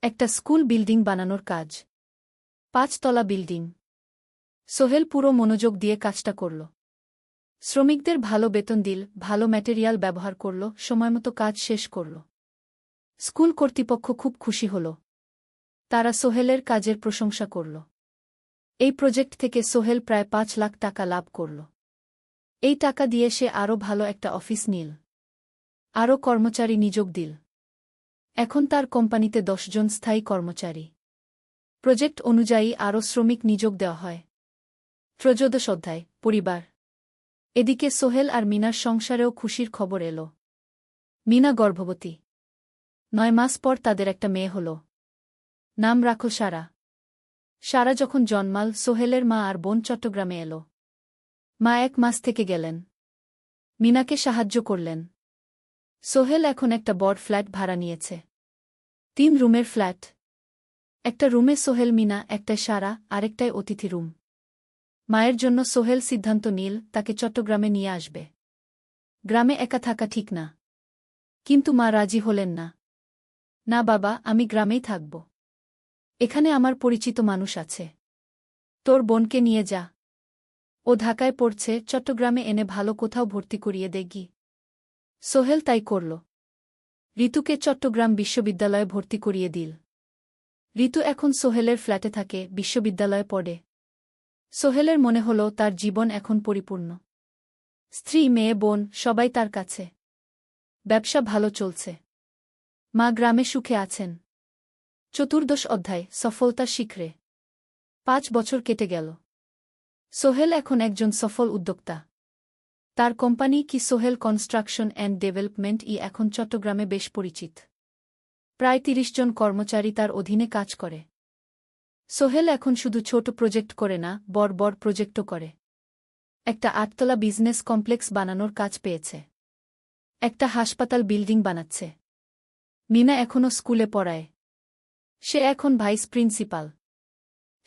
একটা স্কুল বিল্ডিং বানানোর কাজ। 5 তলা বিল্ডিং। সোহেল পুরো মনোযোগ দিয়ে কাজটা করল। শ্রমিকদের ভালো বেতন দিল, ভালো ম্যাটেরিয়াল ব্যবহার করল, সময়মতো কাজ শেষ করল। স্কুল কর্তৃপক্ষ খুব খুশি হল। তারা সোহেলের কাজের প্রশংসা করল। এই প্রজেক্ট থেকে সোহেল প্রায় 5 লাখ টাকা লাভ করল। এই টাকা দিয়ে সে আরও ভালো একটা অফিস নিল। আরও কর্মচারী নিয়োগ দিল। এখন তার কোম্পানিতে 10 জন স্থায়ী কর্মচারী। প্রজেক্ট অনুযায়ী আরও শ্রমিক নিয়োগ দেওয়া হয়। ত্রয়োদশ অধ্যায়, পরিবার। এদিকে সোহেল আর মিনার সংসারেও খুশির খবর এল। মিনা গর্ভবতী। 9 মাস পর তাদের একটা মেয়ে হল। নাম রাখল সারা। সারা যখন জন্মাল, সোহেলের মা আর বোন চট্টগ্রামে এল। মা 1 মাস থেকে গেলেন। মিনাকে সাহায্য করলেন। সোহেল এখন একটা বড় ফ্ল্যাট ভাড়া নিয়েছে। 3 রুমের ফ্ল্যাট। একটা রুমে সোহেল, মিনা, একটায় সারা, আরেকটায় অতিথি রুম। মায়ের জন্য সোহেল সিদ্ধান্ত নিল তাকে চট্টগ্রামে নিয়ে আসবে। গ্রামে একা থাকা ঠিক না। কিন্তু মা রাজি হলেন না। না বাবা, আমি গ্রামেই থাকব। এখানে আমার পরিচিত মানুষ আছে। তোর বোনকে নিয়ে যা। ও ঢাকায় পড়ছে, চট্টগ্রামে এনে ভালো কোথাও ভর্তি করিয়ে দেগি। সোহেল তাই করল। ঋতুকে চট্টগ্রাম বিশ্ববিদ্যালয়ে ভর্তি করিয়ে দিল। ঋতু এখন সোহেলের ফ্ল্যাটে থাকে, বিশ্ববিদ্যালয়ে পড়ে। সোহেলের মনে হল তার জীবন এখন পরিপূর্ণ। স্ত্রী, মেয়ে, বোন সবাই তার কাছে। ব্যবসা ভালো চলছে। মা গ্রামে সুখে আছেন। চতুর্দশ অধ্যায়, সফলতা শিখরে। 5 বছর কেটে গেল। সোহেল এখন একজন সফল উদ্যোক্তা। তার কোম্পানি কি সোহেল কনস্ট্রাকশন অ্যান্ড ডেভেলপমেন্ট এখন চট্টগ্রামে বেশ পরিচিত। প্রায় 30 জন কর্মচারী তার অধীনে কাজ করে। সোহেল এখন শুধু ছোট প্রজেক্ট করে না, বড় বড় প্রজেক্টও করে। একটা 8 তলা বিজনেস কমপ্লেক্স বানানোর কাজ পেয়েছে। একটা হাসপাতাল বিল্ডিং বানাচ্ছে। মিনা এখনও স্কুলে পড়ায়। সে এখন ভাইস প্রিন্সিপাল।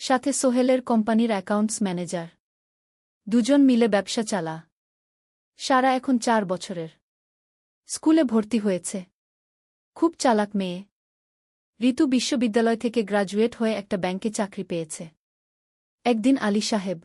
সাথে সোহেলের কোম্পানির অ্যাকাউন্টস ম্যানেজার। 2 জন মিলে ব্যবসা চালা। সারা এখন 4 বছরের। স্কুলে ভর্তি হয়েছে। খুব চালাক মেয়ে। ঋতু বিশ্ববিদ্যালয় থেকে গ্রাজুয়েট হয়ে একটা ব্যাংকে চাকরি পেয়েছে। একদিন আলী সাহেব